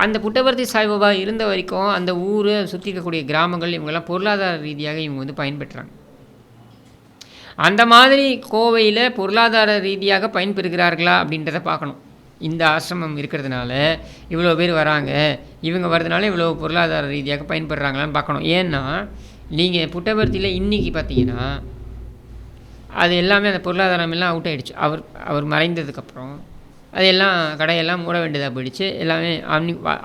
அந்த புட்டபர்த்தி சாய்பாபா இருந்த வரைக்கும் அந்த ஊர் சுற்றி இருக்கக்கூடிய கிராமங்கள் இவங்கெல்லாம் பொருளாதார ரீதியாக இவங்க வந்து பயன்பெற்றாங்க. அந்த மாதிரி கோவையில் பொருளாதார ரீதியாக பயன்பெறுகிறார்களா அப்படின்றத பார்க்கணும். இந்த ஆசிரமம் இருக்கிறதுனால இவ்வளோ பேர் வராங்க, இவங்க வர்றதுனால இவ்வளோ பொருளாதார ரீதியாக பயன்படுறாங்களான்னு பார்க்கணும். ஏன்னா நீங்கள் புட்டபர்த்தியில் இன்றைக்கி பார்த்தீங்கன்னா அது எல்லாமே அந்த பொருளாதாரம் எல்லாம் அவுட் ஆகிடுச்சு. அவர் மறைந்ததுக்கப்புறம் அது எல்லாம் கடையெல்லாம் மூட வேண்டியதாக போயிடுச்சு. எல்லாமே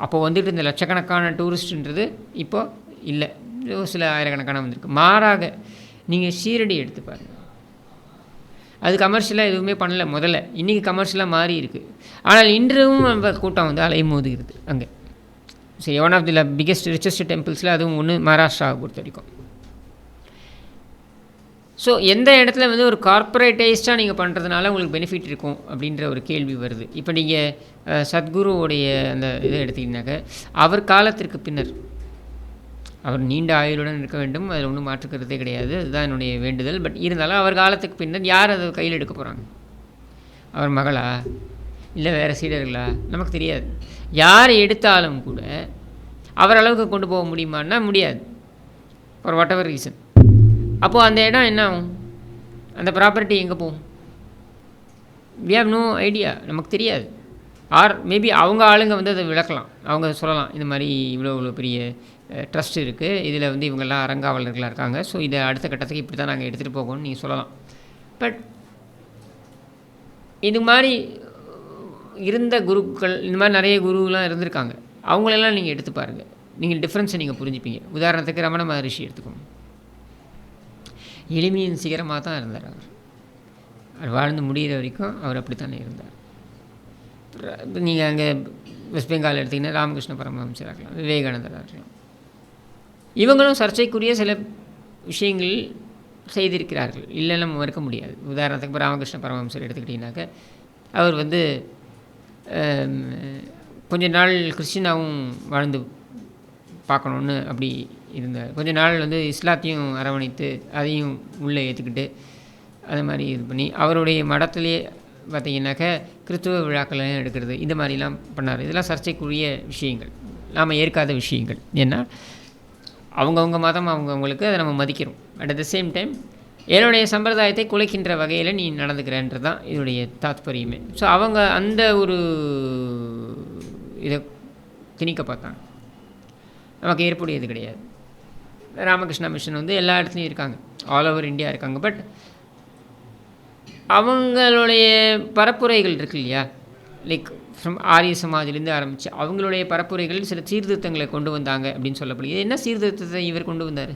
அப்போ வந்துட்டு இந்த லட்சக்கணக்கான டூரிஸ்ட்டுன்றது இப்போது இல்லை, சில ஆயிரக்கணக்கான வந்திருக்கு. மாறாக நீங்கள் ஷீரடி எடுத்து பாருங்கள், அது கமர்ஷியலாக எதுவுமே பண்ணலை முதல்ல. இன்றைக்கி கமர்ஷியலாக மாறி இருக்குது. ஆனால் இன்றும் நம்ம கூட்டம் வந்து அலைமோதுகிறது அங்கே. சரி, one of the biggest richest டெம்பிள்ஸில் அதுவும் ஒன்று மகாராஷ்டிராவை பொறுத்த வரைக்கும். ஸோ எந்த இடத்துல வந்து ஒரு கார்ப்பரேட்டைஸ்டாக நீங்கள் பண்ணுறதுனால உங்களுக்கு பெனிஃபிட் இருக்கும் அப்படின்ற ஒரு கேள்வி வருது. இப்போ நீங்கள் சத்குருவோடைய அந்த இதை எடுத்திங்கனாக்க, அவர் காலத்திற்கு பின்னர் அவர் நீண்ட ஆயுளுடன் இருக்க வேண்டும், அதில் ஒன்றும் மாற்றுக்கிறதே கிடையாது, அதுதான் என்னுடைய வேண்டுதல். பட் இருந்தாலும் அவர் காலத்துக்கு பின்னர் யார் அதை கையில் எடுக்க போகிறாங்க? அவர் மகளா இல்லை வேறு சீடர்களா நமக்கு தெரியாது. யார் எடுத்தாலும் கூட அவர் அளவுக்கு கொண்டு போக முடியுமான்னா முடியாது, ஃபார் வாட் எவர் ரீசன். அப்போது அந்த இடம் என்ன ஆகும்? அந்த ப்ராப்பர்ட்டி எங்கே போகும்? வி ஹேவ் நோ ஐடியா, நமக்கு தெரியாது. ஆர் மேபி அவங்க ஆளுங்க வந்து அதை விளக்கலாம், அவங்க சொல்லலாம், இந்த மாதிரி இவ்வளோ பெரிய ட்ரஸ்ட் இருக்குது, இதில் வந்து இவங்கெல்லாம் அறங்காவலர்களாக இருக்காங்க, ஸோ இதை அடுத்த கட்டத்துக்கு இப்படி தான் நாங்கள் எடுத்துகிட்டு போகணும்னு நீங்கள் சொல்லலாம். பட் இது மாதிரி இருந்த குருக்கள், இந்த மாதிரி நிறைய குருலாம் இருந்திருக்காங்க, அவங்களெல்லாம் நீங்கள் எடுத்து பாருங்கள், நீங்கள் டிஃப்ரென்ஸை நீங்கள் புரிஞ்சுப்பீங்க. உதாரணத்துக்கு ரமண மகரிஷி எடுத்துக்கோங்க. எளிமையின் சிகரமாக தான் இருந்தார் அவர் வாழ்ந்து முடிகிற வரைக்கும் அவர் அப்படி தானே இருந்தார். நீங்கள் அங்கே வெஸ்ட் பெங்கால் எடுத்திங்கன்னா ராமகிருஷ்ண பரமஹம்சராக இருக்கலாம், விவேகானந்தராக இருக்கலாம், இவங்களும் சர்ச்சைக்குரிய சில விஷயங்கள் செய்திருக்கிறார்கள், இல்லைன்னு நம்ம மறுக்க முடியாது. உதாரணத்துக்கு இப்போ ராமகிருஷ்ண பரமஹம்சர் எடுத்துக்கிட்டிங்கனாக்க, அவர் வந்து கொஞ்ச நாள் கிறிஸ்டினாவும் வாழ்ந்து பார்க்கணுன்னு அப்படி இருந்தார். கொஞ்ச நாள் வந்து இஸ்லாத்தையும் அரவணைத்து அதையும் உள்ளே ஏற்றுக்கிட்டு அது மாதிரி இது பண்ணி அவருடைய மடத்துலேயே பார்த்திங்கனாக்கா கிறிஸ்துவ விழாக்களையும் எடுக்கிறது, இந்த மாதிரிலாம் பண்ணார். இதெல்லாம் சர்ச்சைக்குரிய விஷயங்கள், நாம் ஏற்காத விஷயங்கள். ஏன்னா அவங்கவுங்க மதம் அவங்கவுங்களுக்கு அதை நம்ம மதிக்கிறோம். But at the same time என்னுடைய சம்பிரதாயத்தை குலைக்கின்ற வகையில் நீ நடந்துக்கிறன்றது தான் இதனுடைய தாத்பரியமே. ஸோ அவங்க அந்த ஒரு இதை திணிக்க பார்த்தாங்க, நமக்கு ஏற்புடையது கிடையாது. ராமகிருஷ்ணா மிஷன் வந்து எல்லா இடத்துலையும் இருக்காங்க, ஆல் ஓவர் இந்தியா இருக்காங்க. பட் அவங்களுடைய பரப்புரைகள் இருக்கு இல்லையா, லைக் ஃப்ரம் ஆரிய சமாஜிலேருந்து ஆரம்பித்து அவங்களுடைய பரப்புரைகள் சில சீர்திருத்தங்களை கொண்டு வந்தாங்க அப்படின்னு சொல்லப்படுது. என்ன சீர்திருத்தத்தை இவர் கொண்டு வந்தார்?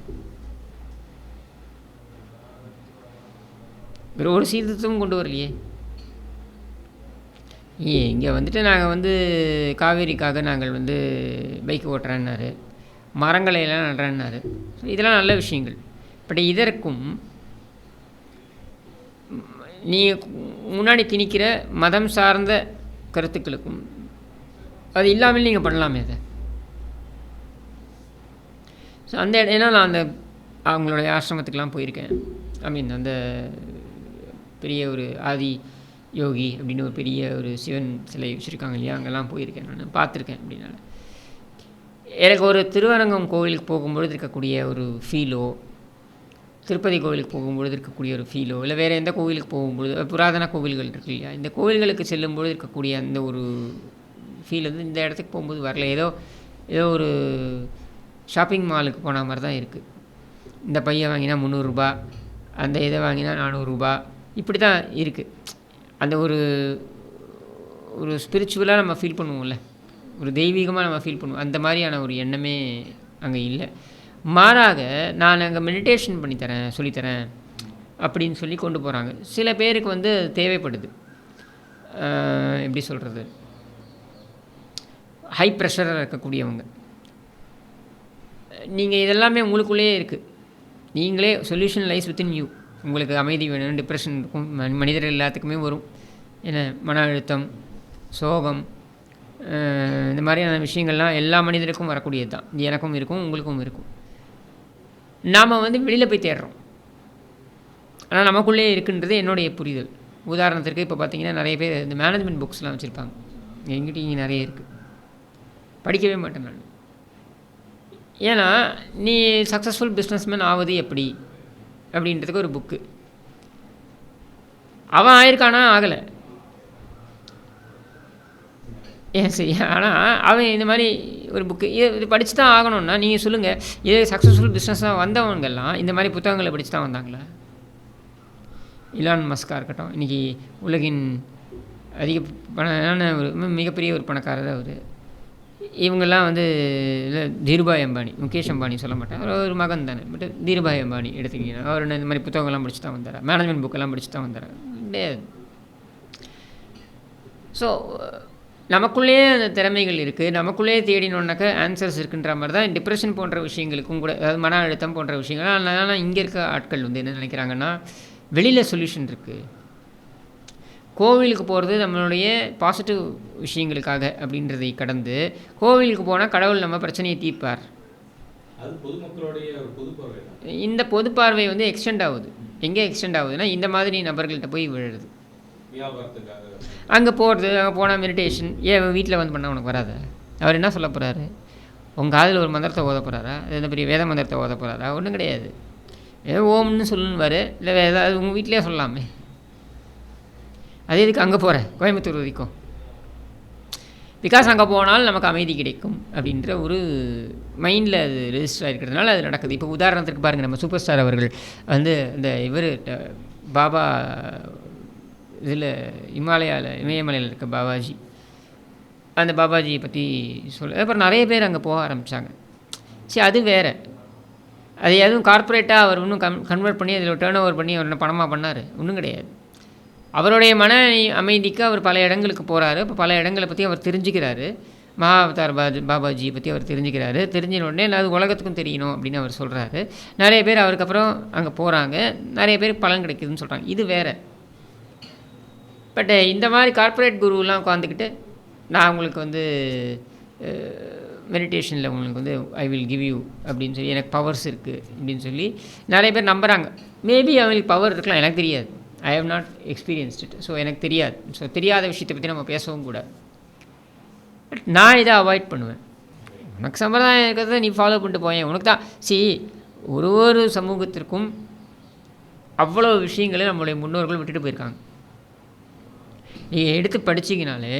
இவர் ஒரு சீர்திருத்தமும் கொண்டு வரலையே. இங்கே வந்துட்டு நாங்கள் வந்து காவேரிக்காக நாங்கள் வந்து பைக் ஓட்டுறேன்னாரு, மரங்களை எல்லாம் நடுறேன்னாரு. இதெல்லாம் நல்ல விஷயங்கள். பட் இதற்கும் நீ முன்னாடி திணிக்கிற மதம் சார்ந்த கருத்துக்களுக்கும் அது இல்லாமல் நீங்கள் பண்ணலாமே அதை. ஸோ அந்த ஏன்னா நான் அந்த அவங்களுடைய ஆசிரமத்துக்கெலாம் போயிருக்கேன். ஐ மீன் அந்த பெரிய ஒரு ஆதி யோகி அப்படின்னு ஒரு பெரிய ஒரு சிவன் சிலை வச்சுருக்காங்க இல்லையா, அங்கெல்லாம் போயிருக்கேன், நான் பார்த்துருக்கேன். அப்படின்னால எனக்கு ஒரு திருவரங்கம் கோவிலுக்கு போகும்பொழுது இருக்கக்கூடிய ஒரு ஃபீலோ, திருப்பதி கோவிலுக்கு போகும்பொழுது இருக்கக்கூடிய ஒரு ஃபீலோ, இல்லை வேறு எந்த கோவிலுக்கு போகும்பொழுது, புராதன கோவில்கள் இருக்கு இல்லையா, இந்த கோவில்களுக்கு செல்லும்பொழுது இருக்கக்கூடிய அந்த ஒரு ஃபீல் வந்து இந்த இடத்துக்கு போகும்போது வரல. ஏதோ ஒரு ஷாப்பிங் மாலுக்கு போன மாதிரி தான் இருக்குது. இந்த பையை வாங்கினா 300 ரூபா, அந்த இதை வாங்கினா 400 ரூபா, இப்படி தான் இருக்குது. அந்த ஒரு ஸ்பிரிச்சுவலாக நம்ம ஃபீல் பண்ணுவோம்ல, ஒரு தெய்வீகமாக நம்ம ஃபீல் பண்ணுவோம். அந்த மாதிரியான ஒரு எண்ணமே அங்கே இல்லை. மாறாக நான் அங்கே மெடிடேஷன் பண்ணித்தரேன், சொல்லித்தரேன் அப்படின்னு சொல்லி கொண்டு போகிறாங்க. சில பேருக்கு வந்து தேவைப்படுது. எப்படி சொல்கிறது, ஹை ப்ரெஷராக இருக்கக்கூடியவங்க. நீங்கள் இதெல்லாமே உங்களுக்குள்ளேயே இருக்குது. நீங்களே சொல்யூஷன் லைஸ் வித்தின் யூ. உங்களுக்கு அமைதி வேணும், டிப்ரெஷன் இருக்கும், மனிதர்கள் எல்லாத்துக்குமே வரும். ஏன்னா மன அழுத்தம், சோகம், இந்த மாதிரியான விஷயங்கள்லாம் எல்லா மனிதருக்கும் வரக்கூடியது தான். இது எனக்கும் இருக்கும், உங்களுக்கும் இருக்கும். நாம் வந்து வெளியில் போய் தேடுறோம், ஆனால் நமக்குள்ளே இருக்குன்றது என்னுடைய புரிதல். உதாரணத்திற்கு இப்போ பார்த்தீங்கன்னா நிறைய பேர் இந்த மேனேஜ்மெண்ட் புக்ஸ்லாம் வச்சுருப்பாங்க. எங்கிட்ட இங்கே நிறைய இருக்குது, படிக்கவே மாட்டேன் நான். ஏன்னா நீ சக்ஸஸ்ஃபுல் பிஸ்னஸ்மேன் ஆகுது எப்படி அப்படின்றதுக்கு ஒரு புக்கு. அவன் ஆயிருக்கானா, ஆகலை, ஏன் சரி. ஆனால் அவன் இந்த மாதிரி ஒரு புக்கு இது படித்து தான் ஆகணும்னா நீங்கள் சொல்லுங்கள், இதே சக்ஸஸ்ஃபுல் பிஸ்னஸாக வந்தவங்கெல்லாம் இந்த மாதிரி புத்தகங்களை படித்து தான் வந்தாங்களா? இலான் மஸ்காக இருக்கட்டும், இன்றைக்கி உலகின் அதிக ஒரு மிகப்பெரிய ஒரு பணக்காரர் அவர். இவங்கெல்லாம் வந்து இல்லை, தீருபாய் அம்பானி, முகேஷ் அம்பானி சொல்ல மாட்டேன், அவர் ஒரு மகன் தானே. பட் தீருபாய் அம்பானி எடுத்துக்கிங்கன்னா அவர் இந்த மாதிரி புத்தகங்கள்லாம் படித்து தான் வந்தார், மேனேஜ்மெண்ட் புக்கெல்லாம் படித்து தான் வந்தார் கிடையாது. ஸோ நமக்குள்ளேயே அந்த திறமைகள் இருக்குது, நமக்குள்ளேயே தேடினோன்னாக்க ஆன்சர்ஸ் இருக்குன்ற மாதிரி தான் டிப்ரெஷன் போன்ற விஷயங்களுக்கும் கூட, அதாவது மன அழுத்தம் போன்ற விஷயங்கள். அதனால் இங்கே இருக்க ஆட்கள் வந்து என்ன நினைக்கிறாங்கன்னா, வெளியில் சொல்யூஷன் இருக்குது, கோவிலுக்கு போகிறது நம்மளுடைய பாசிட்டிவ் விஷயங்களுக்காக அப்படின்றதை கடந்து கோவிலுக்கு போனால் கடவுள் நம்ம பிரச்சனையை தீர்ப்பார். அது பொதுமக்களுடைய ஒரு பொது பார்வை. இந்த பொது பார்வை வந்து எக்ஸ்டெண்ட் ஆகுது. எங்கே எக்ஸ்டெண்ட் ஆகுதுன்னா இந்த மாதிரி நபர்கள்ட்ட போய் விழுது. அங்கே போகிறது, அங்கே போனால் மெடிடேஷன், ஏன் வீட்டில் வந்து பண்ணால் உனக்கு வராது? அவர் என்ன சொல்ல போகிறாரு? உங்கள் காதில் ஒரு மந்திரத்தை ஓத போகிறாரா? எந்த பெரிய வேத மந்திரத்தை ஓத போகிறாரா? ஒன்றும் கிடையாது. ஏதோ ஓம்னு சொல்லுன்னு இல்லை ஏதாவது உங்கள் வீட்டிலே சொல்லலாமே. அது எதுக்கு அங்கே போகிறேன், கோயம்புத்தூர் வரைக்கும்? பிகாஸ் அங்கே போனால் நமக்கு அமைதி கிடைக்கும் அப்படின்ற ஒரு மைண்டில் அது ரெஜிஸ்டர் ஆகிருக்கிறதுனால அது நடக்குது. இப்போ உதாரணத்துக்கு பாருங்கள், நம்ம சூப்பர் ஸ்டார் அவர்கள் வந்து இந்த பாபா இதில் இமயமலையில் இருக்க பாபாஜி, அந்த பாபாஜியை பற்றி அப்புறம் நிறைய பேர் அங்கே போக ஆரம்பித்தாங்க. சரி, அது வேறு. அது எதுவும் கார்ப்பரேட்டாக அவர் இன்னும் கன்வெர்ட் பண்ணி அதில் டேர்ன் ஓவர் பண்ணி அவர் என்ன பணமாக பண்ணார்? ஒன்றும் கிடையாது. அவருடைய மன அமைதிக்கு அவர் பல இடங்களுக்கு போகிறாரு. இப்போ பல இடங்களை பற்றி அவர் தெரிஞ்சுக்கிறாரு. மகாவதார் பாபாஜியை பற்றி அவர் தெரிஞ்சுக்கிறாரு. தெரிஞ்சின உடனே அது உலகத்துக்கும் தெரியணும் அப்படின்னு அவர் சொல்கிறாரு. நிறைய பேர் அவருக்கு அப்புறம் அங்கே போகிறாங்க, நிறைய பேருக்கு பலன் கிடைக்குதுன்னு சொல்கிறாங்க. இது வேறு. பட் இந்த மாதிரி கார்ப்பரேட் குருவெலாம் உட்காந்துக்கிட்டு நான் உங்களுக்கு வந்து மெடிடேஷனில் உங்களுக்கு வந்து ஐ வில் கிவ் யூ அப்படின்னு சொல்லி, எனக்கு பவர்ஸ் இருக்குது அப்படின்னு சொல்லி நிறைய பேர் நம்புகிறாங்க. மேபி அவங்களுக்கு பவர் இருக்கலாம், எனக்கு தெரியாது. I have not experienced it. So எனக்கு தெரியாது. ஸோ தெரியாத விஷயத்தை பற்றி நம்ம பேசவும் கூடாது. பட் நான் இதை அவாய்ட் பண்ணுவேன். உனக்கு சம்பிரதாயம் இருக்கிறத நீ ஃபாலோ பண்ணிட்டு போயேன், உனக்கு தான். ஒரு சமூகத்திற்கும் அவ்வளோ விஷயங்களை நம்மளுடைய முன்னோர்கள் விட்டுட்டு போயிருக்காங்க. நீங்கள் எடுத்து படிச்சிங்கனாலே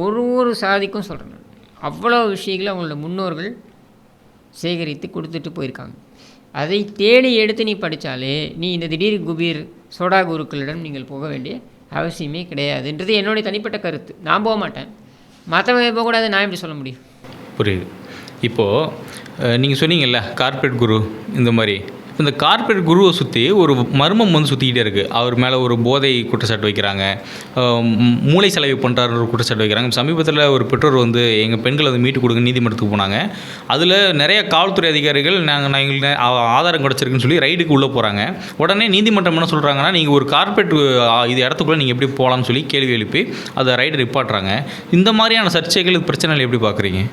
ஒரு சாதிக்கும் சொல்கிறேன், அவ்வளோ விஷயங்களை அவங்களோட முன்னோர்கள் சேகரித்து கொடுத்துட்டு போயிருக்காங்க. அதை தேடி எடுத்து நீ படித்தாலே நீ இந்த திடீர் குபீர் சோடா குருக்களிடம் நீங்கள் போக வேண்டிய அவசியமே கிடையாதுன்றது என்னுடைய தனிப்பட்ட கருத்து. நான் போக மாட்டேன், மற்றவங்க போகக்கூடாது, நான் எப்படி சொல்ல முடியும்? புரியுது. இப்போது நீங்கள் சொன்னீங்கல்ல கார்ப்பரேட் குரு இந்த மாதிரி இந்த கார்ப்பரேட் குருவை சுற்றி ஒரு மர்மம் வந்து சுற்றிக்கிட்டே இருக்குது. அவர் மேலே ஒரு போதை குற்றச்சாட்டு வைக்கிறாங்க, மூளை செலவு பண்ணுறாரு ஒரு குற்றச்சாட்டு வைக்கிறாங்க. சமீபத்தில் ஒரு பெற்றோர் வந்து எங்கள் பெண்களை வந்து மீட்டு கொடுங்க நீதிமன்றத்துக்கு போனாங்க. அதில் நிறைய காவல்துறை அதிகாரிகள் நான் எங்களுக்கு ஆதாரம் கிடச்சிருக்குன்னு சொல்லி ரைடுக்கு உள்ளே போகிறாங்க. உடனே நீதிமன்றம் என்ன சொல்கிறாங்கன்னா, நீங்கள் ஒரு கார்ப்பரேட் இது இடத்துக்குள்ளே நீங்கள் எப்படி போகலான்னு சொல்லி கேள்வி எழுப்பி அதை ரைடு ரிப்பாட்டுறாங்க. இந்த மாதிரியான சர்ச்சைகள் பிரச்சனைகள் எப்படி பார்க்குறீங்க?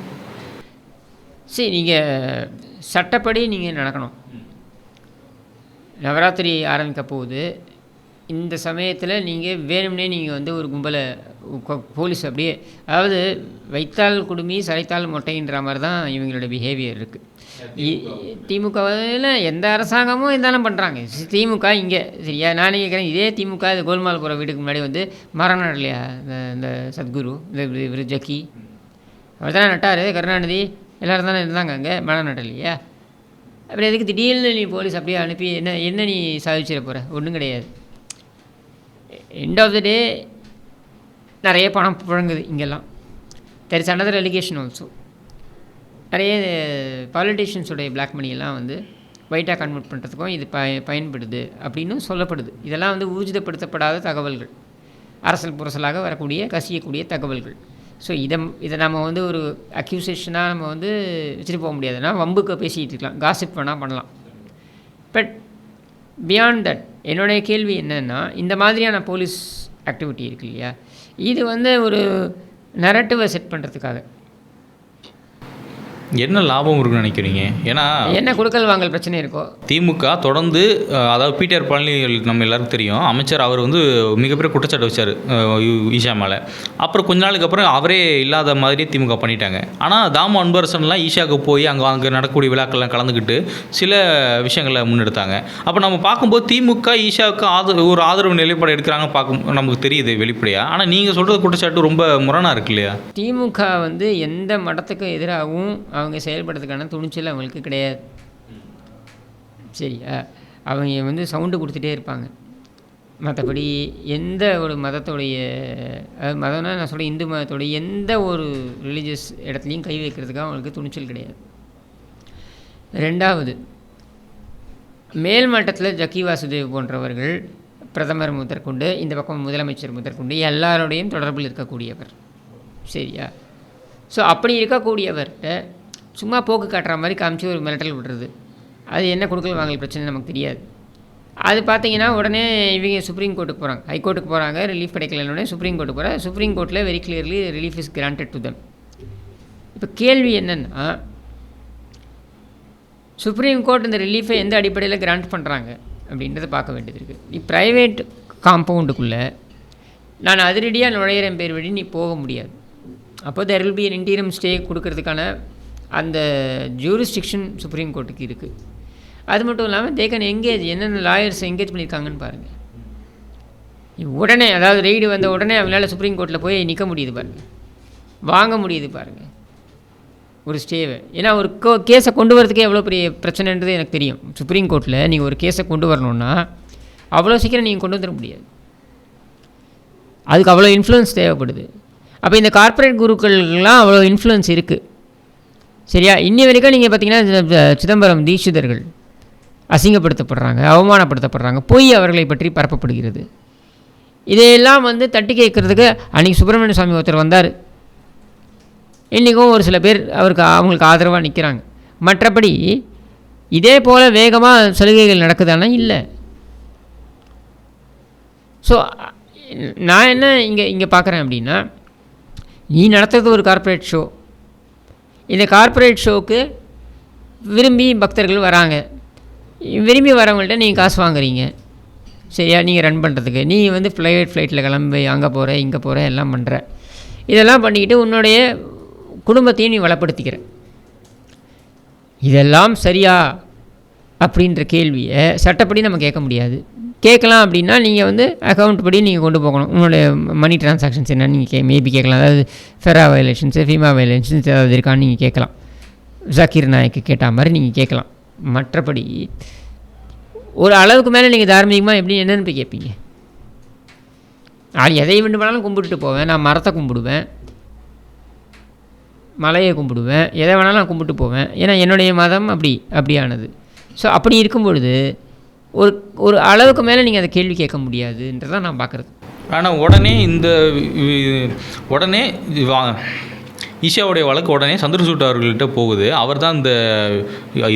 சரி, நீங்கள் சட்டப்படி நீங்கள் நடக்கணும். நவராத்திரி ஆரம்பிக்க போகுது. இந்த சமயத்தில் நீங்கள் வேணும்னே நீங்கள் வந்து ஒரு கும்பலை போலீஸ் அப்படியே, அதாவது வைத்தால் குடுமி சரைத்தால் மொட்டைன்ற மாதிரி தான் இவங்களோட பிஹேவியர் இருக்குது. திமுகவில் எந்த அரசாங்கமும் இருந்தாலும் பண்ணுறாங்க. திமுக இங்கே சரியா, நானே கேட்குறேன், இதே திமுக இது கோல்மால் போகிற வீட்டுக்கு முன்னாடி வந்து மரம் நடலையா இந்த சத்குரு, இவர் ஜக்கி அவர் தானே நட்டார், கருணாநிதி எல்லோரும் தானே இருந்தாங்க, அங்கே மரம் நடலையா? அப்புறம் எதுக்கு திடீர்னு நீ போலீஸ் அப்படியே அனுப்பி என்ன நீ சாதிச்சிட போகிற? ஒன்றும் கிடையாது. எண்ட் ஆஃப் த டே நிறைய பணம் புழங்குது இங்கெல்லாம். There is another allegation also. நிறைய பாலிட்டிஷியன்ஸுடைய பிளாக் மணியெல்லாம் வந்து ஒயிட்டாக கன்வெர்ட் பண்ணுறதுக்கும் இது பயன்படுது அப்படின்னு சொல்லப்படுது. இதெல்லாம் வந்து ஊர்ஜிதப்படுத்தப்படாத தகவல்கள், அரசல் புரசலாக வரக்கூடிய கசியக்கூடிய தகவல்கள். ஸோ இதை நம்ம வந்து ஒரு அக்யூசேஷனாக நம்ம வந்து வச்சுட்டு போக முடியாதுன்னா வம்புக்கு பேசிகிட்டு இருக்கலாம், காசிப் வேணால் பண்ணலாம். பட் பியாண்ட் தட் என்னுடைய கேள்வி என்னென்னா, இந்த மாதிரியான போலீஸ் ஆக்டிவிட்டி இருக்கு இல்லையா, இது வந்து ஒரு நரேட்டிவை செட் பண்ணுறதுக்காக என்ன லாபம் இருக்குன்னு நினைக்கிறீங்க? ஏன்னா என்ன கொடுக்கல் வாங்கல் பிரச்சனை இருக்கோ. திமுக தொடர்ந்து, அதாவது பிடிஆர் பழனி நம்ம எல்லாருக்கும் தெரியும், அமைச்சர் அவர் வந்து மிகப்பெரிய குற்றச்சாட்டு வச்சார் ஈஷா மேலே. அப்புறம் கொஞ்ச நாளுக்கு அப்புறம் அவரே இல்லாத மாதிரி திமுக பண்ணிட்டாங்க. ஆனால் தாமு அன்பரசன்லாம் ஈஷாவுக்கு போய் அங்கே நடக்கக்கூடிய விழாக்கள்லாம் கலந்துக்கிட்டு சில விஷயங்களை முன்னெடுத்தாங்க. அப்போ நம்ம பார்க்கும்போது திமுக ஈஷாவுக்கு ஒரு ஆதரவு நிலைப்பாடு எடுக்கிறாங்க நமக்கு தெரியுது வெளிப்படையாக. ஆனால் நீங்கள் சொல்கிறது குற்றச்சாட்டு ரொம்ப முரணாக இருக்கு இல்லையா? திமுக வந்து எந்த மடத்துக்கு எதிராகவும் அவங்க செயல்படுறதுக்கான துணிச்சல் அவங்களுக்கு கிடையாது. சரியா, அவங்க வந்து சவுண்டு கொடுத்துட்டே இருப்பாங்க. மற்றபடி எந்த ஒரு மதத்தோடைய, மதம்னா நான் சொல்கிறேன் இந்து மதத்தோடைய எந்த ஒரு ரிலீஜியஸ் இடத்துலையும் கை வைக்கிறதுக்காக அவங்களுக்கு துணிச்சல் கிடையாது. ரெண்டாவது, மேல் மட்டத்தில் ஜக்கி வாசுதேவ் போன்றவர்கள் பிரதமர் முதற்கொண்டு இந்த பக்கம் முதலமைச்சர் முதற்கொண்டு எல்லாரோடையும் தொடர்பில் இருக்கக்கூடியவர். சரியா, ஸோ அப்படி இருக்கக்கூடியவர்கிட்ட சும்மா போக்கு காட்டுற மாதிரி காமிச்சு ஒரு மிரட்டல் விடுறது, அது என்ன கொடுக்கல் வாங்கல் பிரச்சனை நமக்கு தெரியாது. அது பார்த்தீங்கன்னா உடனே இவங்க சுப்ரீம் கோர்ட்டுக்கு போகிறாங்க, ஹைகோர்ட்டுக்கு போகிறாங்க, ரிலீஃப் கிடைக்கலன்னு சுப்ரீம் கோர்ட்டுக்கு போகிறாங்க. சுப்ரீம் கோர்ட்டில் very clearly relief is granted to them. இப்போ கேள்வி என்னென்னா, சுப்ரீம் கோர்ட் இந்த ரிலீஃபை எந்த அடிப்படையில் கிராண்ட் பண்ணுறாங்க அப்படின்றத பார்க்க வேண்டியது இருக்குது. ப்ரைவேட் காம்பவுண்டுக்குள்ளே நான் அதிரடியாக நுழையிறேன் பேர் வழி நீ போக முடியாது. அப்போ there will be an interim stay கொடுக்கறதுக்கான அந்த ஜூரிஸ்டிக்ஷன் சுப்ரீம் கோர்ட்டுக்கு இருக்குது. அது மட்டும் இல்லாமல் தே கேன் எங்கேஜ், என்னென்ன லாயர்ஸ் எங்கேஜ் பண்ணியிருக்காங்கன்னு பாருங்கள். உடனே, அதாவது ரெய்டு வந்த உடனே அவங்களால சுப்ரீம் கோர்ட்டில் போய் நிற்க முடியுது பாருங்கள், வாங்க முடியுது பாருங்கள் ஒரு ஸ்டேவை. ஏன்னா ஒரு கேஸை கொண்டு வரதுக்கே எவ்வளோ பெரிய பிரச்சனைன்றது எனக்கு தெரியும். சுப்ரீம் கோர்ட்டில் நீங்கள் ஒரு கேஸை கொண்டு வரணுன்னா அவ்வளோ சீக்கிரம் நீங்கள் கொண்டு வந்துட முடியாது, அதுக்கு அவ்வளோ இன்ஃப்ளூயன்ஸ் தேவைப்படுது. அப்போ இந்த கார்ப்பரேட் குருக்கள்லாம் அவ்வளோ இன்ஃப்ளூயன்ஸ் இருக்குது. சரியா, இன்னி வரைக்கும் நீங்கள் பார்த்தீங்கன்னா சிதம்பரம் தீட்சிதர்கள் அசிங்கப்படுத்தப்படுறாங்க, அவமானப்படுத்தப்படுறாங்க, பொய் அவர்களை பற்றி பரப்பப்படுகிறது. இதையெல்லாம் வந்து தட்டி கேட்குறதுக்கு அன்றைக்கி சுப்பிரமணிய சுவாமி ஒருத்தர் வந்தார், இன்றைக்கும் ஒரு சில பேர் அவங்களுக்கு ஆதரவாக நிற்கிறாங்க. மற்றபடி இதே போல் வேகமாக சலுகைகள் நடக்குதானா? இல்லை. ஸோ நான் என்ன இங்கே பார்க்குறேன் அப்படின்னா, நீ நடத்துறது ஒரு கார்ப்பரேட் ஷோ, இந்த கார்ப்பரேட் ஷோவுக்கு விரும்பி பக்தர்கள் வராங்க, விரும்பி வரவங்கள்ட்ட நீங்கள் காசு வாங்குறீங்க. சரியா, நீங்கள் ரன் பண்ணுறதுக்கு நீ வந்து ஃப்ளைட்டில் கிளம்பி அங்கே போகிற இங்கே போகிற எல்லாம் பண்ணுற. இதெல்லாம் பண்ணிக்கிட்டு உன்னுடைய குடும்பத்தையும் நீ வளப்படுத்திக்கிற. இதெல்லாம் சரியா அப்படின்ற கேள்வியை சட்டப்படி நம்ம கேட்க முடியாது. கேட்கலாம் அப்படின்னா நீங்கள் வந்து அக்கௌண்ட் படி நீங்கள் கொண்டு போகணும். உங்களுடைய மணி டிரான்சாக்ஷன்ஸ் என்னன்னு நீங்கள் மேபி கேட்கலாம். அதாவது ஃபெரா வயலேஷன்ஸு, ஃபீமா வயலேஷன்ஸ் ஏதாவது இருக்கான்னு நீங்கள் கேட்கலாம். ஜக்கீர் நாயக்கு கேட்ட மாதிரி நீங்கள் கேட்கலாம். மற்றபடி ஒரு அளவுக்கு மேலே நீங்கள் தார்மீகமாக எப்படி என்னென்னு போய் கேட்பீங்க? நான் எதை வேண்டுமானாலும் கும்பிட்டுட்டு போவேன். நான் மரத்தை கும்பிடுவேன், மலையை கும்பிடுவேன், எதை வேணாலும் நான் கும்பிட்டு போவேன். ஏன்னா என்னுடைய மதம் அப்படியானது. ஸோ அப்படி இருக்கும் பொழுது ஒரு ஒரு அளவுக்கு மேலே நீங்கள் அதை கேள்வி கேட்க முடியாதுன்றதான் நான் பார்க்குறது. ஆனால் உடனே ஈஷாவுடைய வழக்கு உடனே சந்திரசூட் அவர்கள்ட்ட போகுது. அவர் தான் இந்த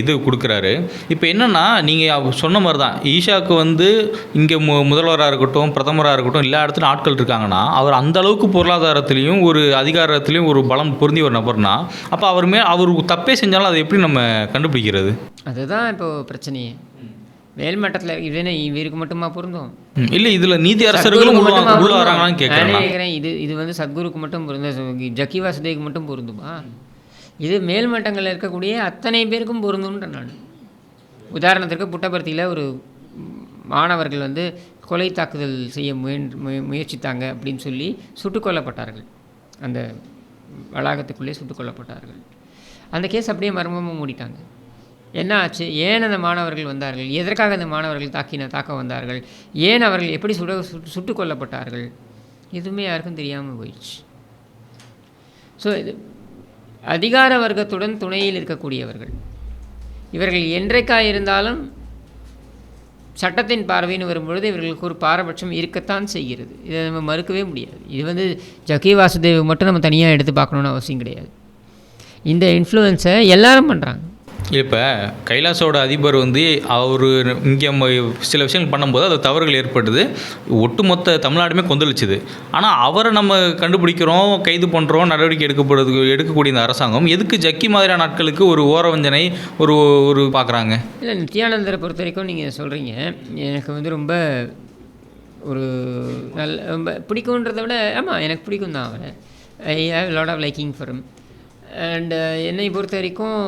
இது கொடுக்குறாரு. இப்போ என்னென்னா நீங்கள் சொன்ன மாதிரி தான் ஈஷாவுக்கு வந்து இங்கே முதல்வராக இருக்கட்டும் பிரதமராக இருக்கட்டும் எல்லா இடத்துலையும் ஆட்கள் இருக்காங்கன்னா அவர் அந்த அளவுக்கு பொருளாதாரத்துலேயும் ஒரு அதிகாரத்துலேயும் ஒரு பலம் பொருந்தி ஒரு நபர்னா அப்போ அவர் தப்பே செஞ்சாலும் அதை எப்படி நம்ம கண்டுபிடிக்கிறது? அதுதான் இப்போது பிரச்சனையே. மேல்மட்டத்தில் இவருக்கு மட்டுமா பொருந்தும்? இல்லை, இதில் நீதி அரசர்களும் உள்ள வராங்களான்னு கேட்குறேன். இது வந்து சத்குருக்கு மட்டும் பொருந்தும், ஜக்கி வாசுதேவுக்கு மட்டும் பொருந்துமா? இது மேல்மட்டங்களில் இருக்கக்கூடிய அத்தனை பேருக்கும் பொருந்தும்ன்ற நான். உதாரணத்திற்கு புட்டபர்த்தியில் ஒரு மாணவர்கள் வந்து கொலை தாக்குதல் செய்ய முயற்சித்தாங்க அப்படின்னு சொல்லி சுட்டுக் கொல்லப்பட்டார்கள். அந்த வளாகத்துக்குள்ளே சுட்டுக் கொல்லப்பட்டார்கள். அந்த கேஸ் அப்படியே மர்மமாக மூடிட்டாங்க. என்ன ஆச்சு? ஏன் அந்த மாணவர்கள் வந்தார்கள், எதற்காக அந்த மாணவர்கள் தாக்க வந்தார்கள், ஏன் அவர்கள் எப்படி சுட்டுக் கொல்லப்பட்டார்கள், எதுவுமே யாருக்கும் தெரியாமல் போயிடுச்சு. ஸோ இது அதிகார வர்க்கத்துடன் துணையில் இருக்கக்கூடியவர்கள் இவர்கள் என்றைக்காக இருந்தாலும் சட்டத்தின் பார்வைன்னு வரும்பொழுது இவர்களுக்கு ஒரு பாரபட்சம் இருக்கத்தான் செய்கிறது. இதை நம்ம மறுக்கவே முடியாது. இது வந்து ஜக்கி வாசுதேவ் மட்டும் நம்ம தனியாக எடுத்து பார்க்கணுன்னு அவசியம் கிடையாது. இந்த இன்ஃப்ளூயன்ஸை எல்லாரும் பண்ணுறாங்க. இப்போ கைலாசோட அதிபர் வந்து அவர் இங்கே சில விஷயங்கள் பண்ணும்போது அது தவறுகள் ஏற்படுது, ஒட்டுமொத்த தமிழ்நாடுமே கொந்தளிச்சுது. ஆனால் அவரை நம்ம கண்டுபிடிக்கிறோம், கைது பண்ணுறோம், நடவடிக்கை எடுக்கக்கூடிய இந்த அரசாங்கம் எதுக்கு ஜக்கி மாதிரியான நாட்களுக்கு ஒரு ஓரவஞ்சனை ஒரு பார்க்குறாங்க? இல்லை, நித்யானந்தரை பொறுத்த வரைக்கும் நீங்கள் சொல்கிறீங்க, எனக்கு வந்து ரொம்ப ஒரு ரொம்ப பிடிக்குன்றதை விட ஆமாம் எனக்கு பிடிக்கும் தான் அவரை. I have lot of liking for him. And என்னை பொறுத்த வரைக்கும்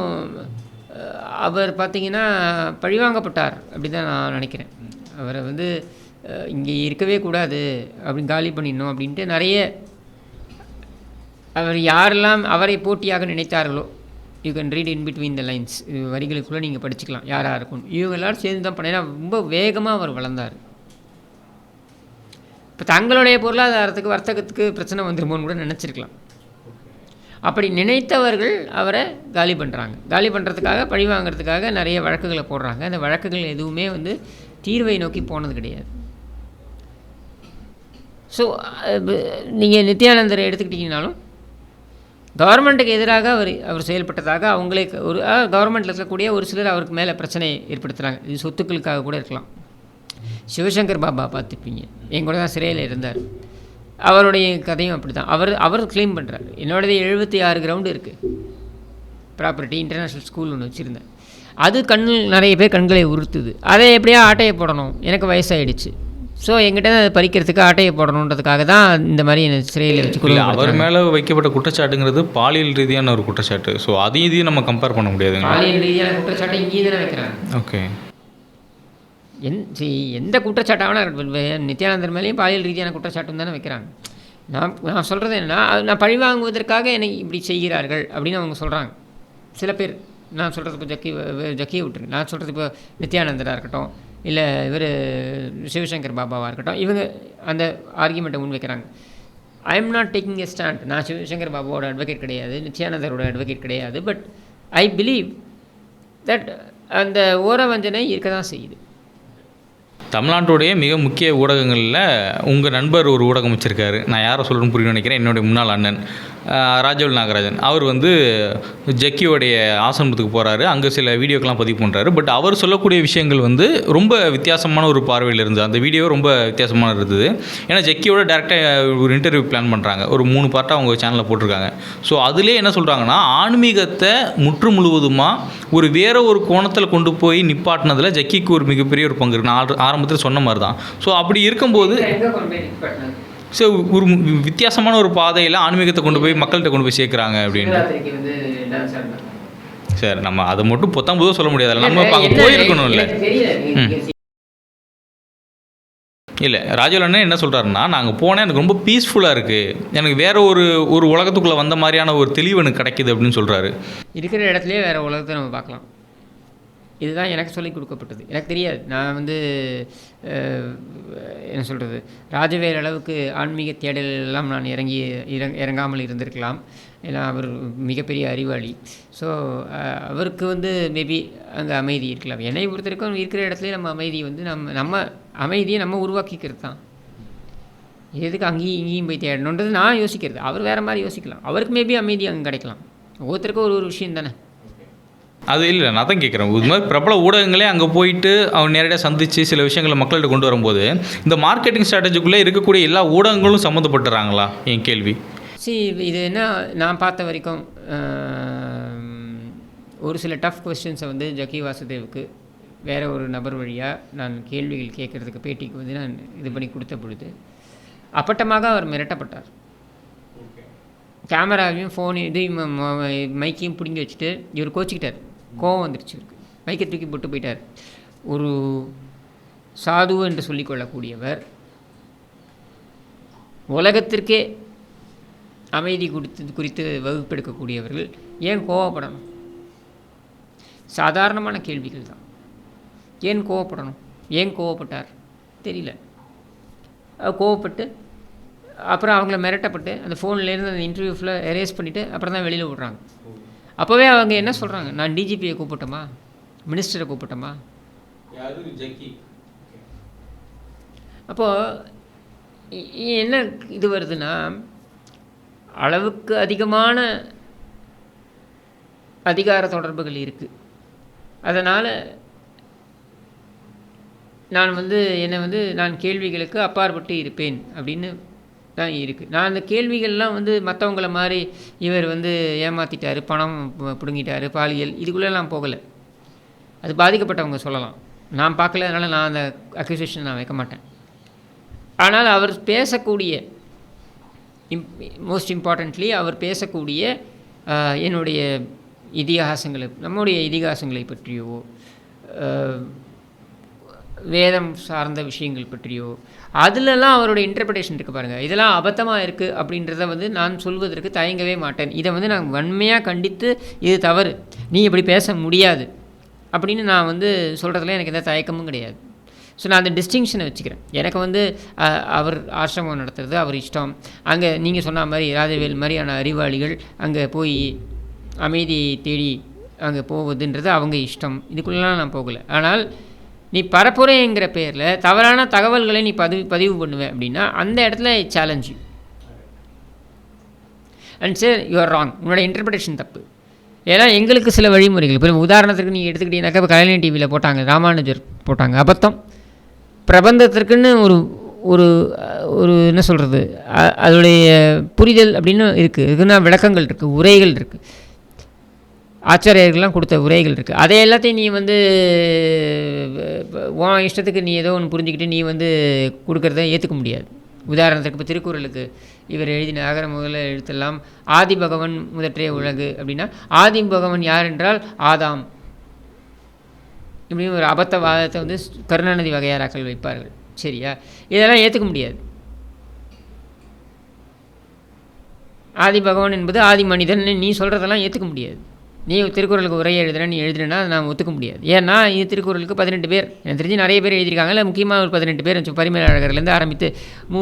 அவர் பார்த்திங்கன்னா பழிவாங்கப்பட்டார் அப்படி தான் நான் நினைக்கிறேன். அவரை வந்து இங்கே இருக்கவே கூடாது அப்படின்னு காலி பண்ணிடணும் அப்படின்ட்டு நிறைய அவர் யாரெல்லாம் அவரை போட்டியாக நினைத்தார்களோ, you can read in between the lines, வரிகளுக்குள்ளே நீங்கள் படிச்சுக்கலாம் யாராக இருக்கும். இவங்க எல்லோரும் சேர்ந்து தான் பண்ண, ரொம்ப வேகமாக அவர் வளர்ந்தார். இப்போ தங்களுடைய பொருளாதாரத்துக்கு வர்த்தகத்துக்கு பிரச்சனை வந்துருமோன்னு கூட நினச்சிருக்கலாம். அப்படி நினைத்தவர்கள் அவரை காலி பண்ணுறாங்க. காலி பண்ணுறதுக்காக பழி வாங்கிறதுக்காக நிறைய வழக்குகளை போடுறாங்க. அந்த வழக்குகள் எதுவுமே வந்து தீர்வை நோக்கி போனது கிடையாது. ஸோ நீங்கள் நித்யானந்தரை எடுத்துக்கிட்டிங்கனாலும் கவர்மெண்ட்டுக்கு எதிராக அவர் செயல்பட்டதாக அவங்களே ஒரு கவர்மெண்ட்டில் இருக்கக்கூடிய ஒரு சிலர் அவருக்கு மேலே பிரச்சனை ஏற்படுத்துகிறாங்க. இது சொத்துக்களுக்காக கூட இருக்கலாம். சிவசங்கர் பாபா பார்த்துப்பீங்க, என் கூட தான் சிறையில் இருந்தார். அவருடைய கதையும் அப்படி தான். அவர் கிளைம் பண்ணுறாரு, என்னோடது 76 கிரவுண்டு இருக்குது ப்ராப்பர்ட்டி, இன்டர்நேஷ்னல் ஸ்கூல் ஒன்று வச்சுருந்தேன், அது நிறைய பேர் கண்களை உறுத்துது, அதை எப்படியா ஆட்டையை போடணும், எனக்கு வயசாகிடுச்சு, ஸோ எங்கிட்ட அதை பறிக்கிறதுக்கு ஆட்டையை போடணுன்றதுக்காக தான் இந்த மாதிரி எனக்கு சிறையில் வச்சு கொள்ள. அவர் மேலே வைக்கப்பட்ட குற்றச்சாட்டுங்கிறது பாலியல் ரீதியான ஒரு குற்றச்சாட்டு. ஸோ இதையும் நம்ம கம்பேர் பண்ண முடியாது. பாலியல் ரீதியான குற்றச்சாட்டை இங்கே தானே வைக்கிறாங்க. ஓகே, எந்த குற்றச்சாட்டாக நித்யானந்தர் மேலேயும் பாலியல் ரீதியான குற்றச்சாட்டும் தானே வைக்கிறாங்க. நான் சொல்கிறது என்னென்னா, நான் பழி வாங்குவதற்காக என்னை இப்படி செய்கிறார்கள் அப்படின்னு அவங்க சொல்கிறாங்க சில பேர். நான் சொல்கிறது இப்போ ஜக்கியை விட்டுருங்க, நான் சொல்கிறது இப்போ நித்யானந்தராக இருக்கட்டும், இல்லை இவர் சிவசங்கர் பாபாவாக இருக்கட்டும், இவங்க அந்த ஆர்கியூமெண்ட்டை முன்வைக்கிறாங்க. I am not taking a stand. நான் சிவசங்கர் பாபாவோட அட்வொகேட் கிடையாது, நித்யானந்தரோட அட்வொகேட் கிடையாது. பட் ஐ பிலீவ் தட் அந்த ஓரவஞ்சனை இருக்க தான் செய்யுது. தமிழ்நாட்டுடைய மிக முக்கிய ஊடகங்களில் உங்கள் நண்பர் ஒரு ஊடகம் வச்சுருக்காரு. நான் யாரை சொல்லணும்னு புரிய நினைக்கிறேன். என்னுடைய முன்னாள் அண்ணன் ராஜவேல் நாகராஜன், அவர் வந்து ஜக்கியோடைய ஆசிரமத்துக்கு போகிறாரு, அங்கே சில வீடியோக்கெலாம் பதிவு பண்ணுறாரு. பட் அவர் சொல்லக்கூடிய விஷயங்கள் வந்து ரொம்ப வித்தியாசமான ஒரு பார்வையில் இருந்தது. அந்த வீடியோ ரொம்ப வித்தியாசமாக இருந்தது. ஏன்னா ஜக்கியோட டேரெக்டாக ஒரு இன்டர்வியூ பிளான் பண்ணுறாங்க, ஒரு 3 பார்ட்டாக அவங்க சேனலில் போட்டிருக்காங்க. ஸோ அதிலே என்ன சொல்கிறாங்கன்னா, ஆன்மீகத்தை முற்று முழுவதுமாக வேறு ஒரு கோணத்தில் கொண்டு போய் நிப்பாட்டினதில் ஜக்கிக்கு ஒரு மிகப்பெரிய ஒரு பங்கு இருக்குது. நான் ஆரம்பத்தில் சொன்ன மாதிரி தான். ஸோ அப்படி இருக்கும்போது ஸோ ஒரு வித்தியாசமான ஒரு பாதையில் ஆன்மீகத்தை கொண்டு போய் மக்கள்கிட்ட கொண்டு போய் சேர்க்குறாங்க அப்படின்னு. சார் நம்ம அதை மட்டும் பொத்தாம்பதும் சொல்ல முடியாது, நம்ம போயிருக்கணும். இல்லை ராஜவேல் அண்ணன் என்ன சொல்கிறாருன்னா, நாங்கள் போனேன், எனக்கு ரொம்ப பீஸ்ஃபுல்லாக இருக்குது, எனக்கு வேறு ஒரு உலகத்துக்குள்ளே வந்த மாதிரியான ஒரு தெளிவு எனக்கு கிடைக்கிது அப்படின்னு சொல்கிறாரு. இருக்கிற இடத்துலையே வேறு உலகத்தை நம்ம பார்க்கலாம். இதுதான் எனக்கு சொல்லிக் கொடுக்கப்பட்டது. எனக்கு தெரியாது. நான் வந்து என்ன சொல்கிறது, ராஜவேல் அளவுக்கு ஆன்மீக தேடல் எல்லாம் நான் இறங்காமல் இருந்திருக்கலாம். ஏன்னா அவர் மிகப்பெரிய அறிவாளி. ஸோ அவருக்கு வந்து மேபி அங்கே அமைதி இருக்கலாம். என்னை பொறுத்த வரைக்கும் இருக்கிற இடத்துல நம்ம அமைதி வந்து நம்ம அமைதியை நம்ம உருவாக்கிக்கிறது தான். எதுக்கு அங்கேயும் இங்கேயும் போய் தேடணுன்றது நான் யோசிக்கிறது. அவர் வேறு மாதிரி யோசிக்கலாம். அவருக்கு மேபி அமைதி அங்கே கிடைக்கலாம். ஒவ்வொருத்தருக்கும் ஒரு விஷயம் தானே. அது இல்லை, நான் தான் கேட்குறேன். இது மாதிரி பிரபல ஊடகங்களே அங்கே போயிட்டு அவன் நேரடியாக சந்தித்து சில விஷயங்களை மக்கள்கிட்ட கொண்டு வரும்போது இந்த மார்க்கெட்டிங் ஸ்ட்ராட்டஜிக்குள்ளே இருக்கக்கூடிய எல்லா ஊடகங்களும் சம்மந்தப்பட்டுறாங்களா என் கேள்வி. இது என்ன நான் பார்த்த வரைக்கும் ஒரு சில டஃப் கொஸ்டின்ஸை வந்து ஜக்கி வாசுதேவுக்கு வேறு ஒரு நபர் வழியாக நான் கேள்விகள் கேட்குறதுக்கு பேட்டிக்கு வந்து நான் இது பண்ணி கொடுத்த பொழுது அப்பட்டமாக அவர் மிரட்டப்பட்டார். கேமராவையும் ஃபோன் இதையும் மைக்கையும் பிடுங்கி வச்சுட்டு இவர் கோச்சிக்கிட்டார். கோவம் வந்துருச்சு இருக்கு. மைக்கை தூக்கி போட்டு போயிட்டார். ஒரு சாது என்று சொல்லிக்கொள்ளக்கூடியவர், உலகத்திற்கே அமைதி குறித்து வகுப்பெடுக்கக்கூடியவர்கள் ஏன் கோவப்படணும்? சாதாரணமான கேள்விகள் தான். ஏன் கோவப்படணும்? ஏன் கோவப்பட்டார் தெரியல. கோவப்பட்டு அப்புறம் அவங்கள மிரட்டப்பட்டு அந்த ஃபோன்லேருந்து அந்த இன்டர்வியூ ஃபுல்லாக எரேஸ் பண்ணிவிட்டு அப்புறம் தான் வெளியில் விட்றாங்க. அப்போவே அவங்க என்ன சொல்கிறாங்க, நான் டிஜிபியை கூப்பிட்டோமா, மினிஸ்டரை கூப்பிட்டோமா? அப்போது என்ன இது வருதுன்னா, அளவுக்கு அதிகமான அதிகார தொடர்புகள் இருக்குது. அதனால் நான் கேள்விகளுக்கு அப்பாற்பட்டு இருப்பேன் அப்படின்னு தான் இருக்குது. நான் அந்த கேள்விகள்லாம் வந்து மற்றவங்கள மாதிரி இவர் வந்து ஏமாற்றிட்டார், பணம் பிடுங்கிட்டார், பாலியல் இதுக்குள்ளெல்லாம் போகலை. அது பாதிக்கப்பட்டவங்க சொல்லலாம். நான் பார்க்கல, அதனால் நான் அந்த அக்யூசேஷன் நான் வைக்க மாட்டேன். ஆனால் அவர் பேசக்கூடிய மோஸ்ட் இம்பார்ட்டண்ட்லி அவர் பேசக்கூடிய என்னுடைய நம்முடைய இதிகாசங்களை பற்றியோ வேதம் சார்ந்த விஷயங்கள் பற்றியோ அதிலெல்லாம் அவருடைய இன்டர்பிரேஷன் இருக்குது பாருங்கள். இதெல்லாம் அபத்தமாக இருக்குது அப்படின்றத வந்து நான் சொல்வதற்கு தயங்கவே மாட்டேன். இதை வந்து நான் வன்மையாக கண்டித்து இது தவறு, நீ இப்படி பேச முடியாது அப்படின்னு நான் வந்து சொல்கிறதுல எனக்கு எந்த தயக்கமும் கிடையாது. ஸோ நான் அந்த டிஸ்டிங்ஷனை வச்சுக்கிறேன். எனக்கு வந்து அவர் ஆசிரமம் நடத்துறது அவர் இஷ்டம். அங்கே நீங்கள் சொன்ன மாதிரி ராஜவேல் மாதிரியான அறிவாளிகள் அங்கே போய் அமைதியை தேடி அங்கே போவதுன்றது அவங்க இஷ்டம். இதுக்குள்ளெலாம் நான் போகலை. ஆனால் நீ பரப்புரைங்கிற பேரில் தவறான தகவல்களை நீ பதிவு பண்ணுவேன் அப்படின்னா அந்த இடத்துல challenge and sir you are wrong, உன்னோட இன்டர்பிரேஷன் தப்பு. ஏன்னா எங்களுக்கு சில வழிமுறைகள், இப்போ உதாரணத்துக்கு நீங்கள் எடுத்துக்கிட்டீங்கன்னாக்கா இப்போ கலைஞர் டிவியில் போட்டாங்க, ராமானுஜர் போட்டாங்க, அபத்தம். பிரபந்தத்திற்குன்னு ஒரு ஒரு என்ன சொல்கிறது, அதோடைய புரிதல் அப்படின்னு இருக்குது. இதுக்குன்னா விளக்கங்கள் இருக்குது, உரைகள் இருக்குது, ஆச்சாரியர்கள்லாம் கொடுத்த உரைகள் இருக்குது. அதை எல்லாத்தையும் நீ வந்து உன் இஷ்டத்துக்கு நீ ஏதோ ஒன்று புரிஞ்சுக்கிட்டு நீ வந்து கொடுக்குறத ஏற்றுக்க முடியாது. உதாரணத்துக்கு இப்போ திருக்குறளுக்கு இவர் எழுதின அகர முதல எழுத்தெல்லாம் ஆதி பகவன் முதற்றே உலகு அப்படின்னா ஆதி பகவன் யார் என்றால் ஆதாம் இப்படின்னு ஒரு அபத்த வாதத்தை வந்து கருணாநிதி வகையாராக்கள் வைப்பார்கள். சரியா? இதெல்லாம் ஏற்றுக்க முடியாது. ஆதி பகவான் என்பது ஆதி மனிதன் நீ சொல்கிறதெல்லாம் ஏற்றுக்க முடியாது. நீ திருக்குறளுக்கு உரையை நீ எழுதுனா நான் ஒத்துக்க முடியாது. ஏன்னா இது திருக்குறளுக்கு 18 பேர், எனக்கு தெரிஞ்சு நிறைய பேர் எழுதியிருக்காங்க. இல்லை முக்கியமாக ஒரு 18 பேர் பரிமேலழகர்லேருந்து ஆரம்பித்து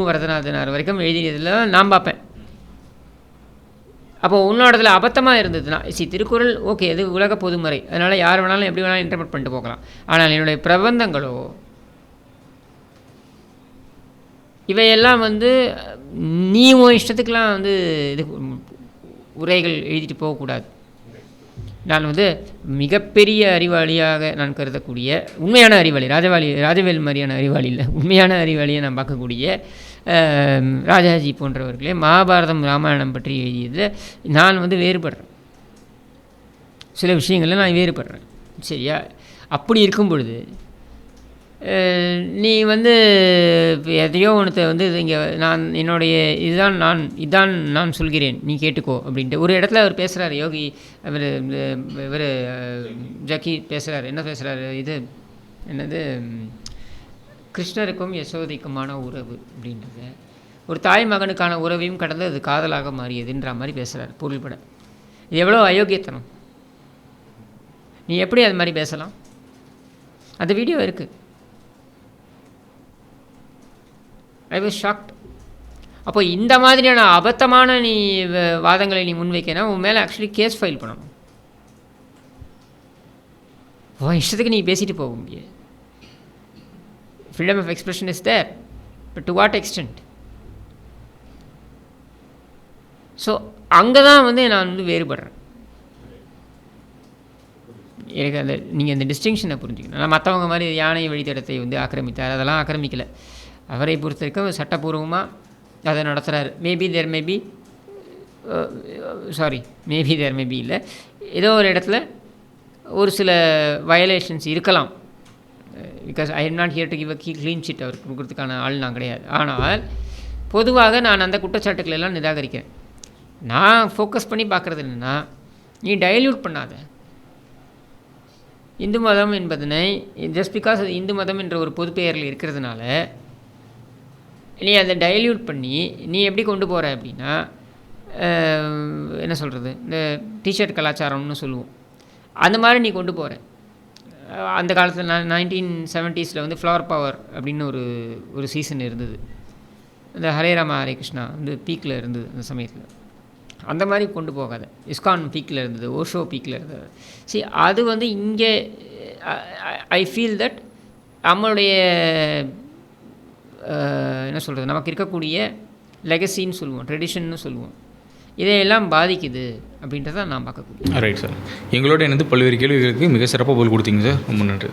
வரதநாதனார் வரைக்கும் எழுதியதில் நான் பார்ப்பேன். அப்போது உன்னோடத்தில் அபத்தமாக இருந்ததுன்னா திருக்குறள் ஓகே, அது உலக பொதுமறை, அதனால் யார் வேணாலும் எப்படி வேணாலும் இன்டர்பிரட் பண்ணிட்டு போகலாம். ஆனால் என்னுடைய பிரபந்தங்களோ இவையெல்லாம் வந்து நீ உன் இஷ்டத்துக்கெலாம் வந்து இது உரைகள் எழுதிட்டு போகக்கூடாது. நான் வந்து மிகப்பெரிய அறிவாளியாக நான் கருதக்கூடிய உண்மையான அறிவாளி, ராஜவேல் மாதிரியான அறிவாளி இல்லை, உண்மையான அறிவாளியை நான் பார்க்கக்கூடிய ராஜாஜி போன்றவர்களே மகாபாரதம் ராமாயணம் பற்றி எழுதியதில் நான் வந்து வேறுபடுறேன். சில விஷயங்களில் நான் வேறுபடுறேன். சரியா? அப்படி இருக்கும் பொழுது நீ வந்து எதையோ ஒன்றத்தை வந்து இங்கே நான் என்னுடைய இதான் நான் சொல்கிறேன், நீ கேட்டுக்கோ அப்படின்ட்டு ஒரு இடத்துல அவர் பேசுகிறார். யோகி இவர் ஜக்கி பேசுகிறார். என்ன பேசுகிறாரு? இது என்னது, கிருஷ்ணருக்கும் யசோதைக்குமான உறவு அப்படின்றது ஒரு தாய் மகனுக்கான உறவையும் கடந்து அது காதலாக மாறியதுன்ற மாதிரி பேசுகிறார் பொருள்பட. இது எவ்வளோ அயோக்கியத்தனம்! நீ எப்படி அது மாதிரி பேசலாம்? அந்த வீடியோ இருக்குது. I was shocked. அப்போ இந்த மாதிரியான அபத்தமான நீ வாதங்களை நீ முன்வைக்கனா உன் மேலே ஆக்சுவலி கேஸ் ஃபைல் பண்ணணும். இஷ்டத்துக்கு நீ பேசிட்டு போக முடியாது. Freedom of expression is there, but to what extent? So அங்கே தான் நான் வேறுபடுறேன். எனக்கு அந்த நீங்கள் அந்த டிஸ்டிங்ஷனை புரிஞ்சுக்கணும். நான் மற்றவங்க மாதிரி யானை வழித்தடத்தை ஆக்கிரமித்தார், அதெல்லாம் ஆக்கிரமிக்கலை. அவரை பொறுத்த வரைக்கும் சட்டப்பூர்வமாக அதை நடத்துகிறாரு. மேபி தேர் மேபி இல்லை, ஏதோ ஒரு இடத்துல ஒரு சில வயலேஷன்ஸ் இருக்கலாம். Because I am not here to give a clean sheet அவருக்கு கொடுக்கறதுக்கான ஆள் நான் கிடையாது. ஆனால் பொதுவாக நான் அந்த குற்றச்சாட்டுக்கள் எல்லாம் நிராகரிக்கிறேன். நான் ஃபோக்கஸ் பண்ணி பார்க்குறது என்னென்னா, நீ டைல்யூட் பண்ணாத. இந்து மதம் என்பதனை ஜஸ்ட் பிகாஸ் அது இந்து மதம் என்ற ஒரு பொது பெயரில் இருக்கிறதுனால நீ அதை டைல்யூட் பண்ணி நீ எப்படி கொண்டு போகிற அப்படின்னா, என்ன சொல்கிறது, இந்த டிஷர்ட் கலாச்சாரம்னு சொல்லுவோம், அந்த மாதிரி நீ கொண்டு போகிற. அந்த காலத்தில் 1970s ஃப்ளவர் பவர் அப்படின்னு ஒரு சீசன் இருந்தது. இந்த ஹரே ராமா ஹரே கிருஷ்ணா பீக்கில் இருந்தது அந்த சமயத்தில். அந்த மாதிரி கொண்டு போகாத. இஸ்கான் பீக்கில் இருந்தது, ஓஷோ பீக்கில் இருந்தது. சரி, அது இங்கே ஐ ஃபீல் தட் நம்மளுடைய என்ன சொல்கிறது, நமக்கு இருக்கக்கூடிய லெகசின்னு சொல்லுவோம், ட்ரெடிஷன்னு சொல்லுவோம், இதையெல்லாம் பாதிக்குது அப்படின்றத நான் பார்க்கக்கூடிய. ரைட் சார், எங்களோட இணைந்து பல்வேறு கேள்விகளுக்கு மிக சிறப்பாக பதில் கொடுத்தீங்க சார். ரொம்ப நன்றி.